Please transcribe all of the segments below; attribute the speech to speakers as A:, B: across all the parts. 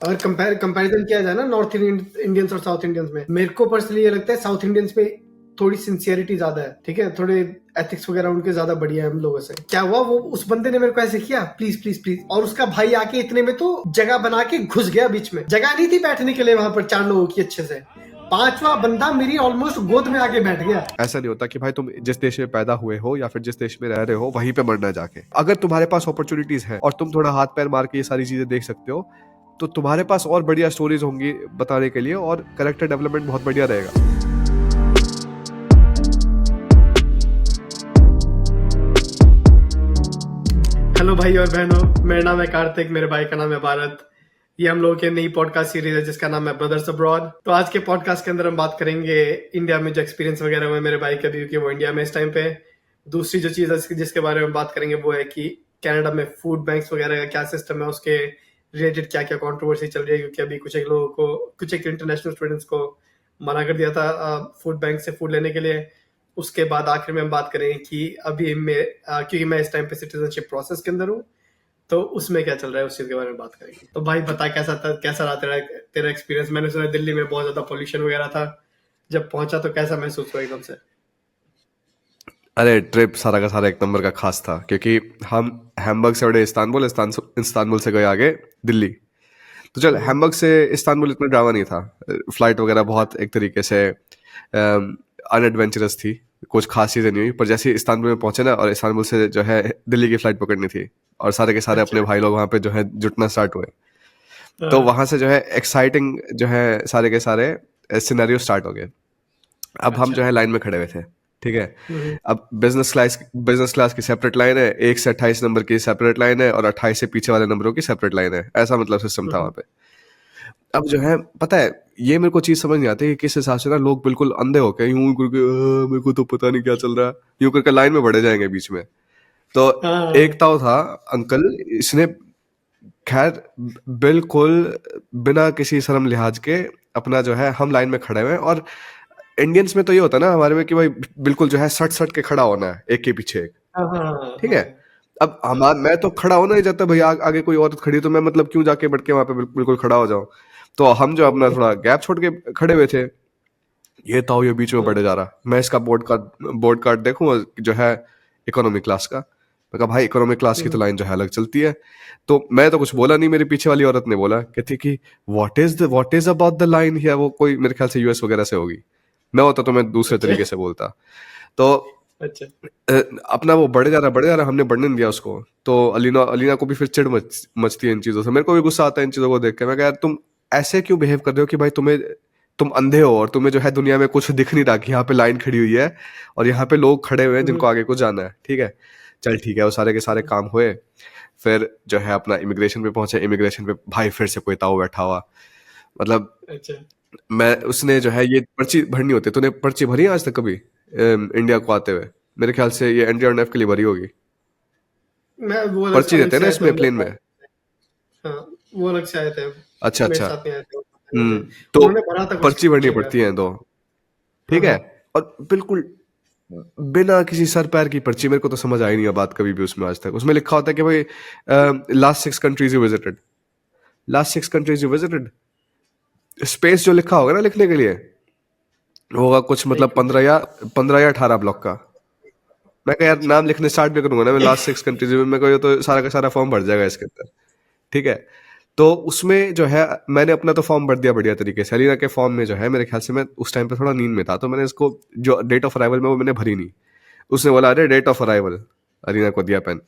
A: अगर कंपैरिजन किया जाए ना नॉर्थ इंडियंस और साउथ इंडियंस में, मेरे को पर्सनली ये लगता है साउथ इंडियंस में थोड़ी सिंसियरिटी ज्यादा है, ठीक है, थोड़े एथिक्स वगैरह उनके ज्यादा बढ़िया है हम लोगों से। क्या हुआ, वो उस बंदे ने मेरे को ऐसे किया, प्लीज प्लीज प्लीज, और उसका भाई आके इतने में तो जगह बना के घुस गया बीच में। जगह नहीं थी बैठने के लिए वहां पर 4 लोगों की अच्छे से, 5वां बंदा मेरी ऑलमोस्ट गोद में आके बैठ गया।
B: ऐसा नहीं होता कि भाई तुम जिस देश में पैदा हुए हो या फिर जिस देश में रह रहे हो वहीं पे मरना जाके। अगर तुम्हारे पास अपॉर्चुनिटीज है और तुम थोड़ा हाथ पैर मार के ये सारी चीजें देख सकते हो, तो तुम्हारे पास और बढ़िया स्टोरीज होंगी बताने के लिए, और कैरेक्टर डेवलपमेंट बहुत बढ़िया रहेगा।
A: हेलो भाई और बहनों, मेरा नाम है कार्तिक, मेरे भाई का नाम है भारत। ये हम लोगों की नई पॉडकास्ट सीरीज है जिसका नाम है ब्रदर्स अब्रॉड। तो आज के पॉडकास्ट के अंदर हम बात करेंगे इंडिया में जो एक्सपीरियंस वगैरह हुए मेरे भाई के अभी कि वो इंडिया में इस टाइम पे। दूसरी जो चीज है जिसके बारे में बात करेंगे वो है कि कनाडा में फूड बैंक्स वगैरह का क्या सिस्टम है, उसके रिलेटेड क्या क्या कंट्रोवर्सी चल रही है, क्योंकि अभी कुछ एक इंटरनेशनल स्टूडेंट्स को मना कर दिया था फूड बैंक से फूड लेने के लिए। उसके बाद आखिर में हम बात करेंगे कि अभी क्योंकि मैं इस टाइम पे सिटीजनशिप प्रोसेस के अंदर हूँ, तो उसमें क्या चल रहा है उस चीज के बारे में बात करेंगे। तो भाई बता कैसा रहा तेरा एक्सपीरियंस। मैंने सुना दिल्ली में बहुत ज्यादा पोल्यूशन वगैरह था, जब पहुंचा तो कैसा महसूस हुआ एकदम से?
B: अरे ट्रिप सारा का सारा एक नंबर का खास था, क्योंकि हम हैमबर्ग से उड़े इस्तांबुल से गए आगे दिल्ली। तो चल, हैमबर्ग से इस्तांबुल इतना ड्रामा नहीं था। फ्लाइट वगैरह बहुत एक तरीके से अनएडवेंचरस थी, कुछ खास चीज़ें नहीं हुई। पर जैसे ही इस्तांबुल में पहुंचे ना, और इस्तांबुल से जो है दिल्ली की फ्लाइट पकड़नी थी, और सारे के सारे
A: अच्छा।
B: अपने भाई लोग वहाँ पे जो है जुटना स्टार्ट हुए। तो
A: हाँ,
B: वहां से जो है एक्साइटिंग जो है सारे के सारे सिनेरियो स्टार्ट हो गए। अब हम
A: अच्छा।
B: जो है लाइन में खड़े हुए थे, ठीक है।
A: हम्म,
B: अब बिजनेस क्लास की सेपरेट लाइन है, 1 से 28 नंबर की सेपरेट लाइन है, और 28 से पीछे वाले नंबरों की सेपरेट लाइन है। ऐसा मतलब सिस्टम था वहाँ
A: हम्म,
B: पे। अब जो है पता है, ये मेरे को चीज समझ नहीं आती कि किस हिसाब से ना लोग बिल्कुल अंधे होके यूं करके मेरे को तो पता नहीं क्या चल रहा है" यूं करके लाइन में बढ़े जाएंगे बीच में। तो
A: हाँ,
B: एक ताऊ था अंकल, इसने खैर बिल्कुल बिना किसी शर्म लिहाज के अपना जो है, हम लाइन में खड़े हुए हैं, और इंडियंस में तो ये होता है ना हमारे में कि भाई बिल्कुल जो है सट सट के खड़ा होना है, एक के पीछे एक,
A: हाँ, हाँ, हाँ,
B: ठीक है।
A: हाँ,
B: अब मैं तो खड़ा होना नहीं चाहता भाई, आगे कोई औरत खड़ी है, तो मैं मतलब क्यों जाके बढ़ के वहां पे बिल्कुल खड़ा हो जाऊं। तो हम जो अपना थोड़ा गैप छोड़ के खड़े हुए थे, ये ताऊ ये बीच में बढ़े जा रहा। मैं इसका बोर्ड कार्ड देखूं जो है इकोनॉमी क्लास का। मैं कहा भाई इकोनॉमी क्लास की तो लाइन जो है अलग चलती है। तो मैं तो कुछ बोला नहीं, मेरी पीछे वाली औरत ने बोला, कहती कि what is about the line here. वो कोई मेरे ख्याल से यूएस वगैरह से होगी, मैं होता तो मैं दूसरे
A: अच्छा,
B: तरीके से बोलता। तो
A: अच्छा,
B: अ, अपना वो बढ़े जा रहा, हमने बढ़ने नहीं दिया उसको। तो अलीना अलीना को भी फिर चिढ़ मचती है इन चीजों से, मेरे को भी गुस्सा आता है इन चीजों को देख के। मैं कहा यार तुम ऐसे क्यों बिहेव कर रहे हो कि भाई तुम अंधे हो, और तुम्हें जो है दुनिया में कुछ दिख नहीं रहा कि यहाँ पे लाइन खड़ी हुई है और यहाँ पे लोग खड़े हुए हैं
A: हम्म,
B: जिनको आगे को जाना है, ठीक है। चल ठीक है, वो सारे के सारे काम हुए। फिर जो है अपना इमिग्रेशन पे पहुंचे। इमिग्रेशन पे भाई फिर से कोई ताऊ बैठा हुआ, मतलब
A: अच्छा।
B: मैं उसने जो है ये पर्ची भरनी होती है। तूने पर्ची भरी है आज तक कभी इंडिया को आते हुए? मेरे ख्याल से ये एनडीआरएफ के लिए भरी होगी।
A: मैं वो अलग
B: पर्ची
A: अलग
B: देते हैं
A: से
B: ना
A: आए थे
B: इसमें
A: हम
B: प्लेन
A: लोग।
B: में।
A: हाँ, वो अलग से आए थे,
B: अच्छा
A: मेरे
B: अच्छा।
A: साथ नहीं आए थे, वो नहीं थे।
B: तो
A: उन्होंने भरा था कुछ
B: पर्ची भरनी
A: के लिए।
B: पड़ती है, तो
A: हाँ,
B: ठीक है।
A: हाँ,
B: और बिल्कुल बिना किसी सर पैर की पर्ची, मेरे को तो समझ आई नहीं है बात कभी भी उसमें आज तक। उसमें लिखा होता है कि भाई last 6 countries you visited. Space जो लिखा होगा ना लिखने के लिए, वो होगा कुछ मतलब
A: एक
B: 15 या 18 ब्लॉक का। मैं कहा यार
A: अच्छा।
B: नाम लिखने स्टार्ट भी करूंगा ना मैं लास्ट 6 कंट्रीज में, मैं कहा ये तो सारा का सारा फॉर्म भर जाएगा इसके अंदर, ठीक है। तो उसमें जो है मैंने अपना तो फॉर्म भर दिया बढ़िया तरीके से। अलीना के फॉर्म में जो है, मेरे ख्याल से मैं उस टाइम पे थोड़ा नींद में था, तो मैंने इसको जो डेट ऑफ अराइवल में वो मैंने भरी नहीं। उसने बोला अरे डेट ऑफ अराइवल, अलीना को दिया पेन।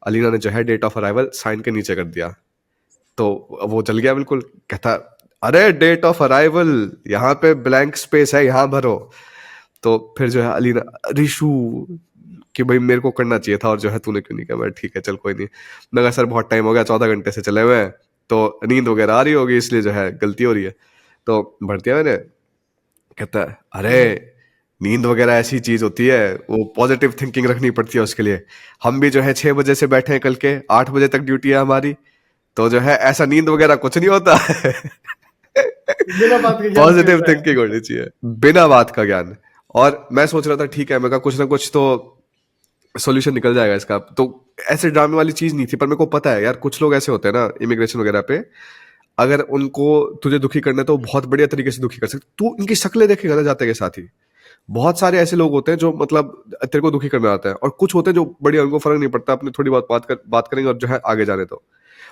B: अलीना ने जो है डेट ऑफ अराइवल साइन के नीचे कर दिया। तो वो चल गया बिल्कुल, कहता अरे डेट ऑफ अराइवल यहाँ पे ब्लैंक स्पेस है, यहाँ भरो। तो फिर जो है अलीना रिशु कि भाई मेरे को करना चाहिए था और जो है तूने क्यों नहीं किया। मैं ठीक है चल कोई नहीं। मैं कहा सर बहुत टाइम हो गया, 14 घंटे से चले हुए हैं, तो नींद वगैरह आ रही होगी इसलिए जो है गलती हो रही है। तो भर दिया मैंने। कहता है अरे नींद वगैरह ऐसी चीज होती है, वो पॉजिटिव थिंकिंग रखनी पड़ती है उसके लिए। हम भी जो है 6 बजे से बैठे हैं, कल के 8 बजे तक ड्यूटी है हमारी, तो जो है ऐसा नींद वगैरह कुछ नहीं होता।
A: बिना बात के ज्ञान नहीं
B: पॉजिटिव
A: होता
B: थिंकिंग
A: है।
B: होनी चाहिए, बिना बात का ज्ञान। और मैं सोच रहा था ठीक है, मैं कहा कुछ ना कुछ तो सॉल्यूशन निकल जाएगा इसका। तो ऐसे ड्रामे वाली चीज नहीं थी, पर मेरे को पता है यार कुछ लोग ऐसे होते हैं ना इमिग्रेशन वगैरह पे, अगर उनको तुझे दुखी करना है तो बहुत बढ़िया तरीके से दुखी कर सकते। तू इनकी शक्लें देखेगा ना जाते के साथ ही, बहुत सारे ऐसे लोग होते हैं जो मतलब तेरे को दुखी करना आता है, और कुछ होते हैं जो बढ़िया, उनको फर्क नहीं पड़ता, अपनी थोड़ी बहुत बात करेंगे और जो है आगे जाने दो।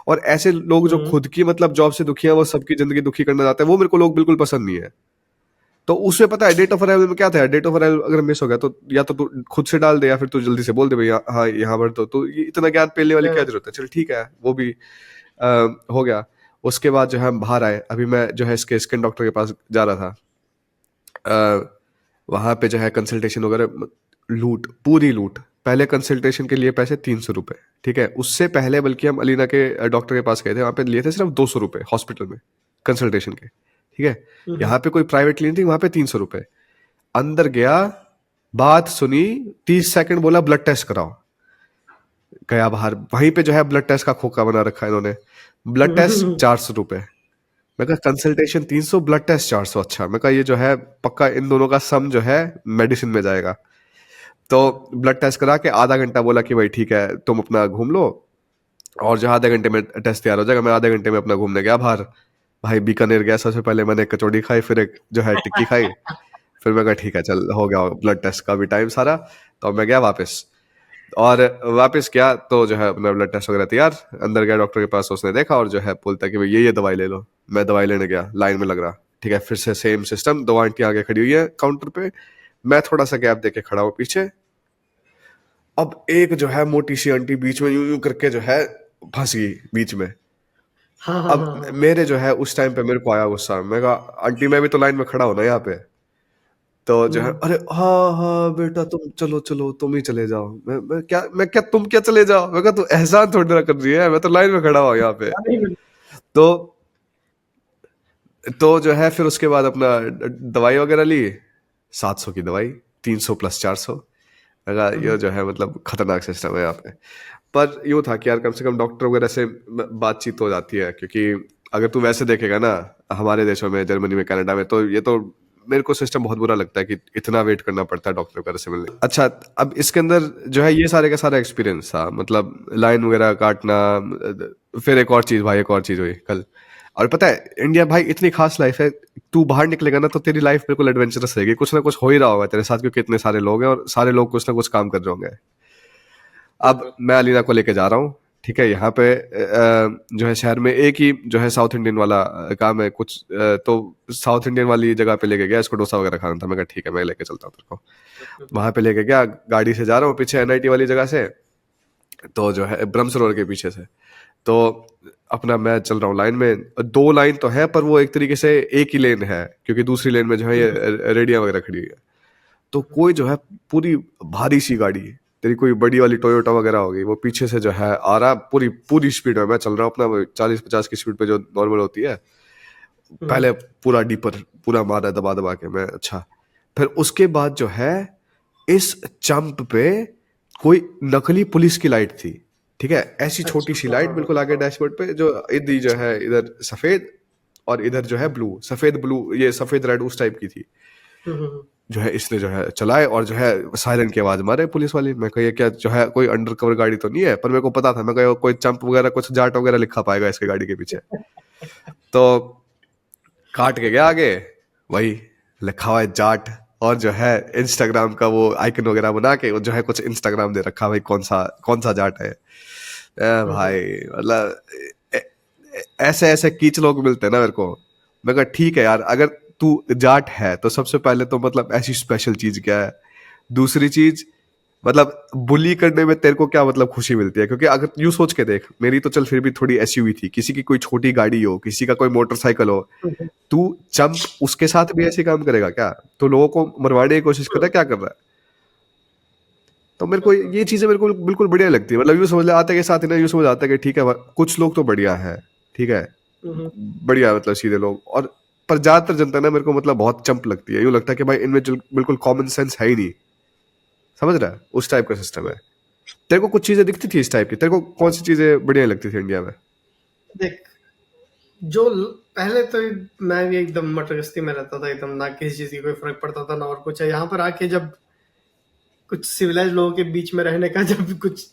B: और ऐसे लोग जो
A: हम्म।
B: खुद की मतलब जॉब से दुखी है, वो सबकी जिंदगी दुखी करना चाहते हैं, वो मेरे को लोग बिल्कुल पसंद नहीं है। तो उसमें पता है डेट ऑफ अराइवल में क्या था, डेट ऑफ अराइवल अगर मिस हो गया तो या तो तू खुद से डाल दे, या फिर तू जल्दी से बोल दे भैया हाँ यहाँ पर तो ये इतना ज्ञान पेलने वाली क्या
A: हाँ।
B: जरूरत है। चल ठीक है, वो भी हो गया। उसके बाद जो है हम बाहर आए, अभी मैं जो है इसके स्किन डॉक्टर के पास जा रहा था। वहां पे जो है कंसल्टेशन वगैरह लूट, पूरी लूट। पहले कंसल्टेशन के लिए पैसे 300 रुपए, ठीक है। उससे पहले बल्कि हम अलीना के डॉक्टर के पास गए थे, वहां पे लिए थे सिर्फ 200 रुपए हॉस्पिटल में कंसल्टेशन के, ठीक है।
A: हम्म।
B: यहाँ पे कोई प्राइवेट क्लिनिक थी, वहां पे 300 रुपए। अंदर गया, बात सुनी, 30 सेकंड बोला ब्लड टेस्ट कराओ, गया बाहर। वहीं पे जो है ब्लड टेस्ट का खोखा बना रखा है इन्होंने। ब्लड टेस्ट 400 रुपए। मैं कहा कंसल्टेशन 300, ब्लड टेस्ट 400। अच्छा, मैं कहा ये जो है पक्का इन दोनों का सम जो है मेडिसिन में जाएगा। तो ब्लड टेस्ट करा के आधा घंटा बोला कि भाई ठीक है तुम अपना घूम लो, और जो आधे घंटे में टेस्ट तैयार हो जाएगा। मैं आधे घंटे में अपना घूमने गया बाहर। भाई बीकानेर गया, सबसे पहले मैंने एक कचौड़ी खाई, फिर एक जो है टिक्की खाई। फिर मैं कहा ठीक है चल हो गया ब्लड टेस्ट का भी टाइम सारा। तो मैं गया वापस, और वापस गया तो जो है अपना ब्लड टेस्ट वगैरह तैयार। अंदर गया डॉक्टर के पास, उसने देखा और जो है बोलता है कि भाई ये दवाई ले लो। मैं दवाई लेने गया, लाइन में लग रहा, ठीक है। फिर से सेम सिस्टम, दो आंटी आगे खड़ी हुई है काउंटर पे, मैं थोड़ा सा गैप देके खड़ा हूँ पीछे। अब एक जो है मोटी सी आंटी बीच में यूं यूं करके जो है फंस गई बीच में।
A: हाँ हाँ हाँ
B: अब
A: हाँ।
B: मेरे जो है उस टाइम पे मेरे को आया गुस्सा। मैं कहा आंटी मैं भी तो लाइन में खड़ा हूं ना यहाँ पे। तो जो है
A: हम्म।
B: अरे हाँ हाँ बेटा तुम चलो चलो तुम ही चले जाओ। मैं क्या तुम क्या चले जाओ। मैं कहा तू एहसान थोड़ी ना कर रही है, मैं तो लाइन में खड़ा हुआ यहाँ पे।
A: हाँ, नहीं मिल-
B: तो जो है फिर उसके बाद अपना दवाई वगैरह ली। 700 की दवाई, 300 प्लस 400। लगा ये
A: हम्म।
B: जो है मतलब खतरनाक सिस्टम है यहाँ पे। पर यूँ था कि यार कम से कम डॉक्टर वगैरह से बातचीत हो जाती है, क्योंकि अगर तू वैसे देखेगा ना हमारे देशों में, जर्मनी में, कनाडा में, तो ये तो मेरे को सिस्टम बहुत बुरा लगता है कि इतना वेट करना पड़ता है डॉक्टर वगैरह से मिलने। अच्छा, अब इसके अंदर जो है ये सारे का सारा एक्सपीरियंस था, मतलब लाइन वगैरह काटना। फिर एक और चीज भाई, एक और चीज हुई कल। और पता है इंडिया भाई इतनी खास लाइफ है, तू बाहर निकलेगा ना तो तेरी लाइफ बिल्कुल एडवेंचरस रहेगी। कुछ ना कुछ हो ही रहा होगा तेरे साथ, क्योंकि इतने सारे लोग हैं और सारे लोग कुछ ना कुछ काम कर रहे होंगे। अब
A: बिल्कुल।
B: मैं अलीना को लेके जा रहा हूँ, ठीक है। यहाँ पे जो है शहर में एक ही जो है साउथ इंडियन वाला काम है कुछ, तो साउथ इंडियन वाली जगह पे लेके गया। इसको डोसा वगैरह खाना था। मैं कहा ठीक है मैं लेके चलता हूँ तेरे को। वहां पे लेके गया, गाड़ी से जा रहा हूँ पीछे एनआईटी वाली जगह से, तो जो है ब्रह्म सरोवर के पीछे से। तो अपना मैं चल रहा हूँ लाइन में, दो लाइन तो है पर वो एक तरीके से एक ही लेन है, क्योंकि दूसरी लेन में जो है ये रेडियां वगैरह खड़ी हुई है। तो कोई जो है पूरी भारी सी गाड़ी, तेरी कोई बड़ी वाली टोयोटा वगैरह होगी, वो पीछे से जो है आ रहा पूरी पूरी स्पीड में। मैं चल रहा हूँ अपना 40-50 की स्पीड पे जो नॉर्मल होती है।
A: हम्म।
B: पहले पूरा डीपर पूरा मारा दबा दबा के मैं, अच्छा। फिर उसके बाद जो है इस जंप पे कोई नकली पुलिस की लाइट थी, ठीक है। ऐसी छोटी
A: अच्छा
B: सी
A: हाँ
B: लाइट
A: हाँ
B: बिल्कुल आगे डैशबोर्ड पे, जो इधर जो है इधर सफेद और इधर जो है ब्लू, सफेद ब्लू, ये सफेद रेड उस टाइप की थी।
A: हम्म।
B: जो है इसने जो है चलाए और जो है सायरन की आवाज मारे पुलिस वाली। मैं कहा क्या जो है कोई अंडर कवर गाड़ी तो नहीं है, पर मेरे को पता था, मैं कहा कोई चंप वगैरह कुछ जाट वगैरह लिखा पाएगा इसके गाड़ी के पीछे। तो काट के गया आगे, वही लिखा हुआ है जाट, और जो है इंस्टाग्राम का वो आइकन वगैरह बना के वो जो है कुछ इंस्टाग्राम दे रखा, भाई कौन सा जाट है।
A: हम्म।
B: भाई मतलब ऐसे ऐसे कीच लोग मिलते हैं ना मेरे को। मैं कहा ठीक है यार, अगर तू जाट है तो सबसे पहले तो मतलब ऐसी स्पेशल चीज क्या है। दूसरी चीज मतलब बुली करने में तेरे को क्या मतलब खुशी मिलती है, क्योंकि अगर यूं सोच के देख, मेरी तो चल फिर भी थोड़ी एसयूवी थी, किसी की कोई छोटी गाड़ी हो, किसी का कोई मोटरसाइकिल हो,
A: हम्म।
B: तू चंप उसके साथ भी ऐसे काम करेगा क्या? तो लोगों को मरवाने की कोशिश कर रहा है, क्या कर रहा है? तो मेरे को
A: बिल्कुल।
B: ये चीजें मेरे को बिल्कुल बढ़िया लगती है। मतलब यूं समझ ले आते के साथ ही ना, यूं समझ आता है कि ठीक है कुछ लोग तो बढ़िया है, ठीक है,
A: हम्म।
B: बढ़िया मतलब सीधे लोग, और पर ज्यादातर जनता ना मेरे को मतलब बहुत चंप लगती है। यूं लगता है कि भाई इनमें बिल्कुल कॉमन सेंस है ही नहीं। समझ रहा है? उस टाइप का सिस्टम है। तेरे को कुछ चीजें दिखती थी इस टाइप की? तेरे को कौन सी चीजें बढ़िया लगती थी इंडिया में?
A: देख, पहले तो मैं भी एकदम मटरगस्ती में रहता था, एकदम ना किसी चीज की कोई फर्क पड़ता था ना और कुछ है। यहाँ पर आके जब कुछ सिविलाइज लोगों के बीच में रहने का जब कुछ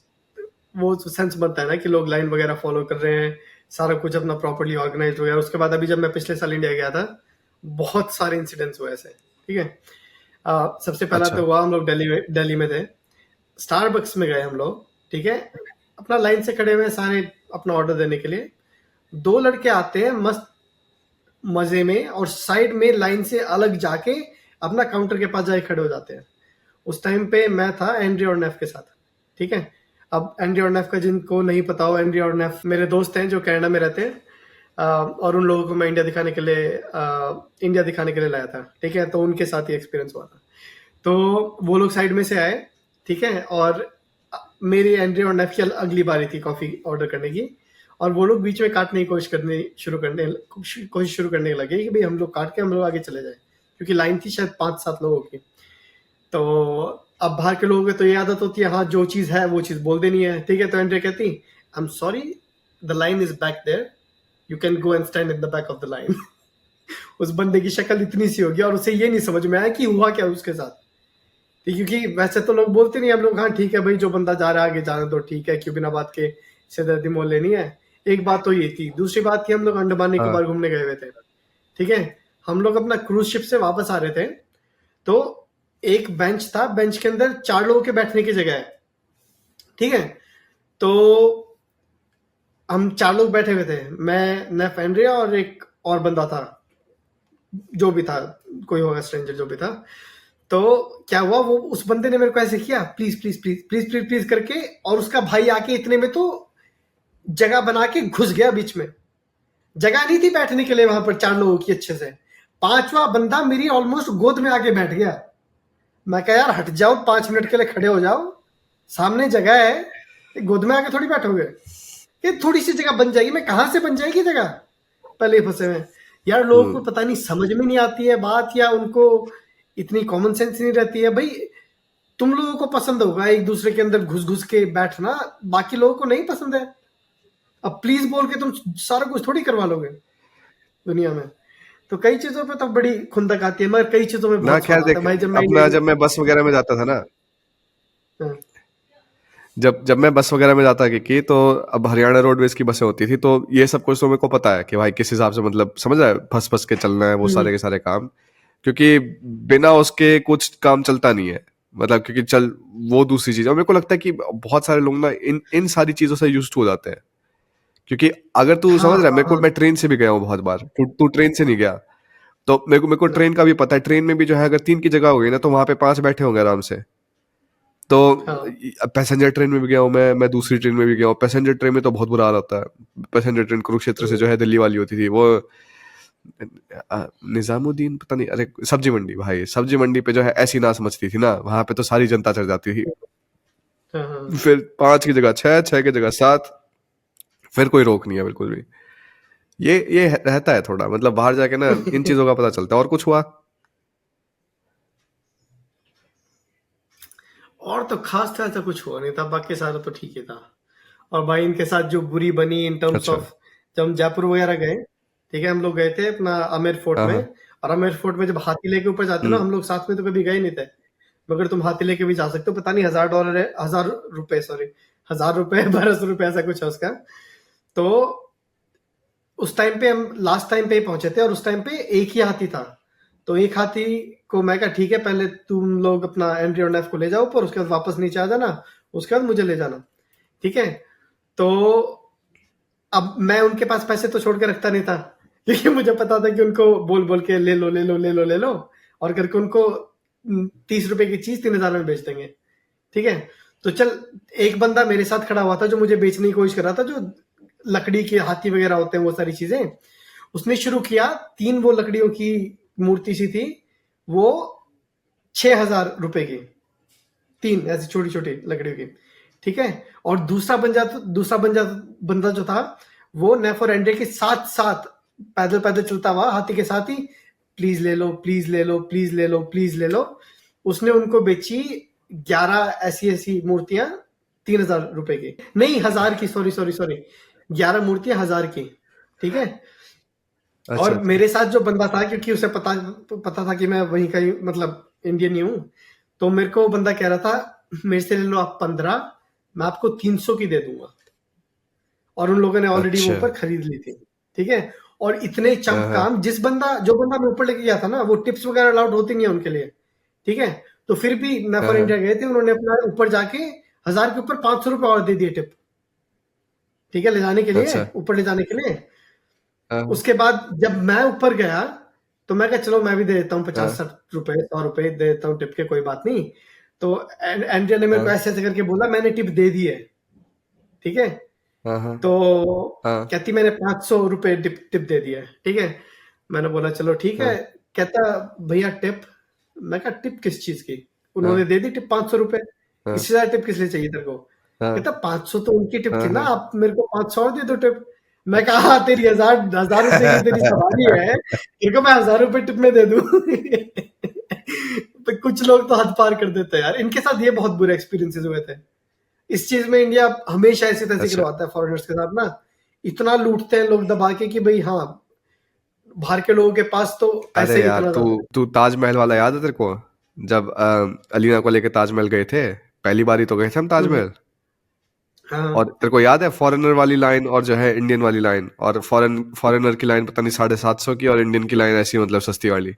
A: वो सेंस बनता है ना कि लोग लाइन वगैरह फॉलो कर रहे हैं, सारा कुछ अपना प्रॉपर्ली ऑर्गेनाइज हो गया। उसके बाद अभी जब मैं पिछले साल इंडिया गया था, बहुत सारे इंसिडेंट्स हुए ऐसे, ठीक है। सबसे पहला
B: अच्छा।
A: तो हुआ, हम लोग दिल्ली में थे, स्टारबक्स में गए हम लोग, ठीक है। अपना लाइन से खड़े हुए हैं सारे अपना ऑर्डर देने के लिए, दो लड़के आते हैं मस्त मजे में, और साइड में लाइन से अलग जाके अपना काउंटर के पास जाके खड़े हो जाते हैं। उस टाइम पे मैं था एंड्री और नेफ के साथ, ठीक है। अब एंड्री और नेफ का जिनको नहीं पता हो, एंड्री और नेफ मेरे दोस्त हैं जो कनाडा में रहते हैं, और उन लोगों को मैं इंडिया दिखाने के लिए लाया था, ठीक है। तो उनके साथ ही एक्सपीरियंस हुआ था। तो वो लोग साइड में से आए, ठीक है, और मेरी एंड्री और नेफ की अगली बारी थी कॉफी ऑर्डर करने की, और वो लोग बीच में काटने की कोशिश शुरू करने लगे कि भाई हम लोग काट के हम लोग आगे चले जाए, क्योंकि लाइन थी शायद 5-7 लोगों की। तो अब बाहर के लोगों की तो ये आदत होती है, हाँ जो चीज है वो चीज बोल देनी है, ठीक है। तो एंड्रिया कहती, I am sorry, the line is back there, you can go and stand in the back of the line. उस बंदे की शक्ल इतनी सी होगी और उसे ये नहीं समझ में आया कि हुआ क्या उसके साथ, क्योंकि वैसे तो लोग बोलते नहीं, हम लोग हाँ ठीक है भाई, जो बंदा जा रहा है आगे जाने दो, ठीक है, क्यों बिना बात के सिरदर्दी मोल लेनी है। एक बात तो ये थी। दूसरी बात थी, हम लोग अंडमान निकोबार घूमने गए हुए थे, ठीक है। हम लोग अपना क्रूज शिप से वापस आ रहे थे, तो एक बेंच था, बेंच के अंदर 4 लोगों के बैठने की जगह है, ठीक है। तो हम 4 लोग बैठे हुए थे, मैं, नेफ, एंड्रिया और एक और बंदा था, जो भी था, कोई होगा स्ट्रेंजर जो भी था। तो क्या हुआ, वो उस बंदे ने मेरे को ऐसे किया, please please please please please please करके, और उसका भाई आके इतने में तो जगह बना के घुस गया बीच में। जगह नहीं थी बैठने के लिए वहां पर 4 लोगों की अच्छे से। 5वां बंदा मेरी ऑलमोस्ट गोद में आके बैठ गया। मैं कहा यार हट जाओ, 5 मिनट के लिए खड़े हो जाओ, सामने जगह है, गोद में आके थोड़ी बैठोगे, ये थोड़ी सी जगह बन जाएगी। मैं कहां से बन जाएगी जगह, पहले ही फंसे हुए यार। लोगों को पता नहीं समझ में नहीं आती है बात, या उनको इतनी कॉमन सेंस नहीं रहती है। भाई तुम लोगों को पसंद होगा एक दूसरे के अंदर घुस घुस के बैठना, बाकी लोगों को नहीं पसंद है। अब प्लीज बोल के तुम सारा कुछ थोड़ी करवा लोगे दुनिया में। तो कई चीजों पे तो बड़ी खुंदक आती है, मगर कई चीजों में
B: ना
A: बहुत
B: खैर
A: स्वाद आता
B: देख,
A: है भाई।
B: जब मैं बस वगैरह में जाता था ना,
A: हाँ,
B: जब मैं बस वगैरह में जाता कि तो अब हरियाणा रोडवेज की बसें होती थी, तो ये सब कुछ तो मेरे को पता है कि भाई किस हिसाब से, मतलब समझ रहा है, फंस फंस के चलना है वो सारे के सारे काम, क्योंकि बिना उसके कुछ काम चलता नहीं है। मतलब क्योंकि चल वो दूसरी चीज है, और मेरे को लगता है कि बहुत सारे लोग ना इन इन सारी चीजों से यूज्ड हो जाते हैं। क्योंकि अगर तू
A: हाँ,
B: समझ रहा है,
A: हाँ, हाँ,
B: मैं ट्रेन से भी गया हूँ बहुत बार, तू ट्रेन से नहीं गया, तो मेरे को ट्रेन का भी पता है। ट्रेन में भी जो है, अगर 3 की जगह हो गई ना, तो वहां पे 5 बैठे होंगे आराम से। तो
A: हाँ,
B: पैसेंजर ट्रेन में भी गया हूँ मैं दूसरी ट्रेन में भी गया हूँ। पैसेंजर ट्रेन में तो बहुत बुरा हाल होता है। पैसेंजर ट्रेन कुरुक्षेत्र से जो है दिल्ली वाली होती थी, वो निजामुद्दीन पता नहीं, अरे सब्जी मंडी, भाई सब्जी मंडी पे जो है ऐसी नाच मचती थी ना, वहां पे तो सारी जनता चढ़ जाती थी।
A: हाँ, हाँ।
B: फिर 5 की जगह 6, 6 की जगह 7, फिर कोई रोक नहीं है बिल्कुल भी। ये रहता है थोड़ा, मतलब बाहर जाके ना इन चीजों का पता चलता है। और कुछ हुआ?
A: और तो खास था ऐसा कुछ हुआ नहीं था, बाकी सारा तो ठीक ही था। और भाई इनके साथ जो बुरी बनी इन टर्म्स
B: अच्छा।
A: ऑफ, जब हम जयपुर वगैरह गए, ठीक है, हम लोग गए थे अपना आमेर फोर्ट
B: हाँ
A: में।
B: हाँ।
A: और आमेर फोर्ट में जब हाथी लेके ऊपर जाते हो ना, हम लोग साथ में तो कभी गए नहीं थे, मगर तुम हाथी लेके भी जा सकते हो। पता नहीं $1000 है, 1000 रुपए, सॉरी, 1000 रुपए, 1200 रुपए ऐसा कुछ है उसका। तो उस टाइम पे हम लास्ट टाइम पे ही पहुंचे थे, और उस टाइम पे एक ही हाथी था। तो एक हाथी को मैं कहा ठीक है, पहले तुम लोग अपना एंड्री और नेफ को ले जाओ ऊपर, उसके बाद वापस नीचे आ जाना, उसके बाद मुझे ले जाना, ठीक है। तो अब मैं उनके पास पैसे तो छोड़ के रखता नहीं था, क्योंकि मुझे पता था कि उनको बोल बोल के ले लो ले लो ले लो ले लो, और करके उनको 30 रुपए की चीज 3000 में बेच देंगे, ठीक है। तो चल, एक बंदा मेरे साथ खड़ा हुआ था जो मुझे बेचने की कोशिश कर रहा था, जो लकड़ी के हाथी वगैरह होते हैं वो सारी चीजें। उसने शुरू किया, 3 वो लकड़ियों की मूर्ति सी थी, वो 6000 रुपए की, 3 ऐसी छोटी छोटी लकड़ियों की, ठीक है। और बंदा जो था, वो नेफ और एंड्रे के साथ साथ पैदल पैदल चलता हुआ हाथी के साथ ही, प्लीज ले लो प्लीज ले लो प्लीज ले लो प्लीज ले लो। उसने उनको बेची 11 ऐसी ऐसी मूर्तियां, 3000 रुपए की, नहीं 1000 की, सॉरी सॉरी सॉरी, 11 मूर्तियां 1000 की, ठीक है।
B: अच्छा
A: और
B: अच्छा।
A: मेरे साथ जो बंदा था, क्योंकि उसे पता पता था कि मैं वहीं का ही, मतलब इंडियन ही हूं, तो मेरे को वो बंदा कह रहा था, मेरे से ले लो आप 15, मैं आपको 300 की दे दूंगा। और उन लोगों ने ऑलरेडी वो
B: अच्छा।
A: ऊपर खरीद ली थी, ठीक है। और इतने चंप
B: हाँ,
A: काम, जो बंदा मैं ऊपर लेके गया था ना, वो टिप्स वगैरह अलाउड होती नहीं है उनके लिए, ठीक है। तो फिर भी मैं
B: हाँ,
A: फॉर
B: हाँ,
A: इंडिया गए थे, उन्होंने अपना ऊपर जाके 1000 के ऊपर 500 रुपए और दे दिए टिप, ठीक है, ले जाने के लिए,
B: अच्छा।
A: ऊपर ले जाने के लिए।
B: हाँ,
A: उसके बाद जब मैं ऊपर गया तो मैं कहा चलो मैं भी दे देता हूँ
B: हाँ,
A: 50-60 रुपए, 100 रुपए दे देता हूँ टिप के, कोई बात नहीं। तो एंड्रिया ने मेरे को
B: हाँ,
A: ऐसे ऐसे करके बोला, मैंने टिप दे दी है, ठीक है।
B: हाँ, हाँ,
A: तो
B: हाँ,
A: कहती मैंने 500 रुपए टिप टिप दे दिया है, ठीक है। मैंने बोला चलो ठीक है।
B: हाँ,
A: कहता भैया टिप। मैं कहा टिप किस चीज की?
B: हाँ,
A: उन्होंने दे दी टिप 500 रुपए,
B: हाँ,
A: इससे ज्यादा टिप किस लिए चाहिए तेरे को?
B: हाँ,
A: कहता 500 तो उनकी टिप थी
B: हाँ,
A: ना,
B: हाँ।
A: आप मेरे को 500 और दे दो टिप। मैं कहा हाँ, तेरी 1000 रुपए की तेरी सवारी है, ये को मैं 1000 रुपए टिप में दे दूं। तो कुछ लोग तो हद पार कर देते हैं यार, इनके साथ ये बहुत बुरे एक्सपीरियंसेस हुए थे। इस चीज में इंडिया हमेशा ऐसी तैसी
B: अच्छा।
A: करवाता है फॉरेनर्स के साथ ना, इतना लूटते हैं लोग दबा के कि भाई हाँ, बाहर के लोगों के पास तो
B: अरे
A: पैसे ही
B: यार,
A: इतना
B: तू
A: ज्यादा है।
B: तू ताजमहल वाला याद है तेरे को? जब अलीना को लेके ताजमहल गए थे, पहली बार ही तो गए थे हम
A: हम्म,
B: ताजमहल। और
A: हाँ।
B: तेरे को याद है फॉरेनर वाली लाइन और जो है इंडियन वाली लाइन, और फॉरेनर की लाइन पता नहीं 750 की, और इंडियन की लाइन ऐसी मतलब सस्ती वाली।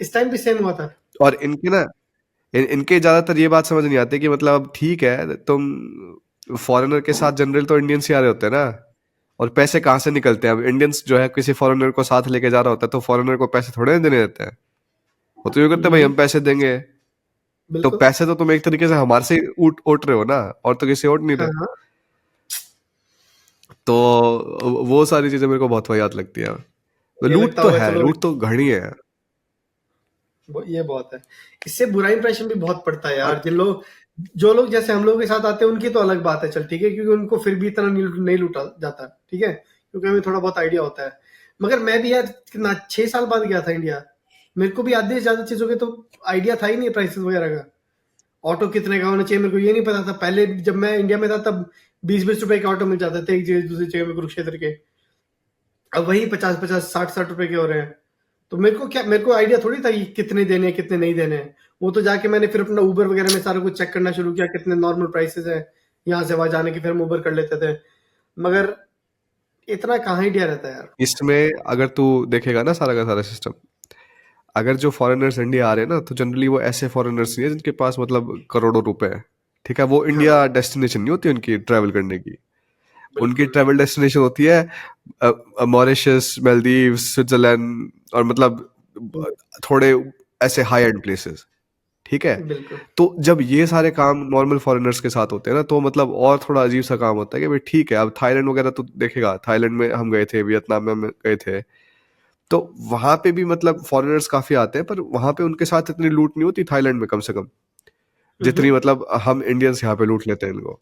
A: इस टाइम भी सेम हुआ था।
B: और इनके ना, इनके ज्यादातर ये बात समझ नहीं आती कि मतलब अब ठीक है तुम फॉरेनर के साथ जनरल तो इंडियंस ही आ रहे होते हैं ना, और पैसे कहाँ से निकलते हैं? अब इंडियंस जो है किसी फॉरेनर को साथ लेके जा रहा होता है तो फॉरेनर को पैसे थोड़े ना देने देते हैं। वो तो ये करते हैं, भाई
A: हम्म,
B: हम पैसे देंगे। तो
A: बिल्कुल।
B: पैसे तो तुम एक तरीके से हमारे से ही उठ रहे हो ना, और तो किसी और नहीं
A: हाँ
B: रहे।
A: हाँ।
B: तो वो सारी चीजें मेरे को बहुत वाहियात लगती है।
A: ये
B: लूट
A: लगता
B: तो
A: होगा
B: है,
A: चलो,
B: लूट तो घड़ी है।
A: ये बहुत है। इससे बुरा इंप्रेशन भी बहुत पड़ता है यार,
B: और
A: जो लोग जैसे हम लोग के साथ आते हैं उनकी तो अलग बात है, चल ठीक है, क्योंकि उनको फिर भी इतना नहीं लूटा जाता, ठीक है, क्योंकि हमें थोड़ा बहुत आइडिया होता है। मगर मैं भी यार कितना 6 साल बाद गया था इंडिया, मेरे को भी आधे से ज्यादा चीजों के तो आइडिया था ही नहीं, प्राइसेस वगैरह का। ऑटो कितने का होना चाहिए मेरे को ये नहीं पता था पहले, जब मैं इंडिया में था तब 20-20 रुपए के ऑटो मिल जाते थे, एक जगह दूसरी जगह में, कुरुक्षेत्र के। अब वही 50-50 60-60 रुपए के हो रहे हैं। तो मेरे को आइडिया थोड़ी था कि कितने देने हैं कितने नहीं देने हैं। वो तो जाके मैंने फिर अपना उबर वगैरह में सारा कुछ चेक करना शुरू किया, कितने नॉर्मल प्राइसेस हैं यहाँ से वहां जाने की, फिर हम उबर कर लेते थे। मगर इतना कहाँ इंडिया रहता है यार।
B: इसमें अगर तू देखेगा ना सारा का सारा सिस्टम, अगर जो फॉरेनर्स इंडिया आ रहे हैं ना, तो जनरली वो ऐसे फॉरेनर्स नहीं है जिनके पास मतलब करोड़ों रुपए है। ठीक है, वो
A: हाँ,
B: इंडिया डेस्टिनेशन नहीं होती उनकी ट्रैवल करने की। उनकी
A: बिल्कुल।
B: ट्रैवल डेस्टिनेशन होती है मॉरिशस, मालदीव्स, स्विट्जरलैंड, और मतलब थोड़े ऐसे हाई एंड प्लेसेस। ठीक है।
A: बिल्कुल।
B: तो जब ये सारे काम नॉर्मल फॉरेनर्स के साथ होते हैं ना, तो मतलब और थोड़ा अजीब सा काम होता है कि भाई ठीक है, अब थाईलैंड वगैरह तो देखेगा, थाईलैंड में हम गए थे, वियतनाम में हम गए थे, तो वहां पे भी मतलब फॉरेनर्स काफी आते हैं, पर वहां पे उनके साथ इतनी लूट नहीं होती थाईलैंड में, कम से कम जितनी
A: हम्म,
B: मतलब हम इंडियंस यहाँ पे लूट लेते हैं इनको।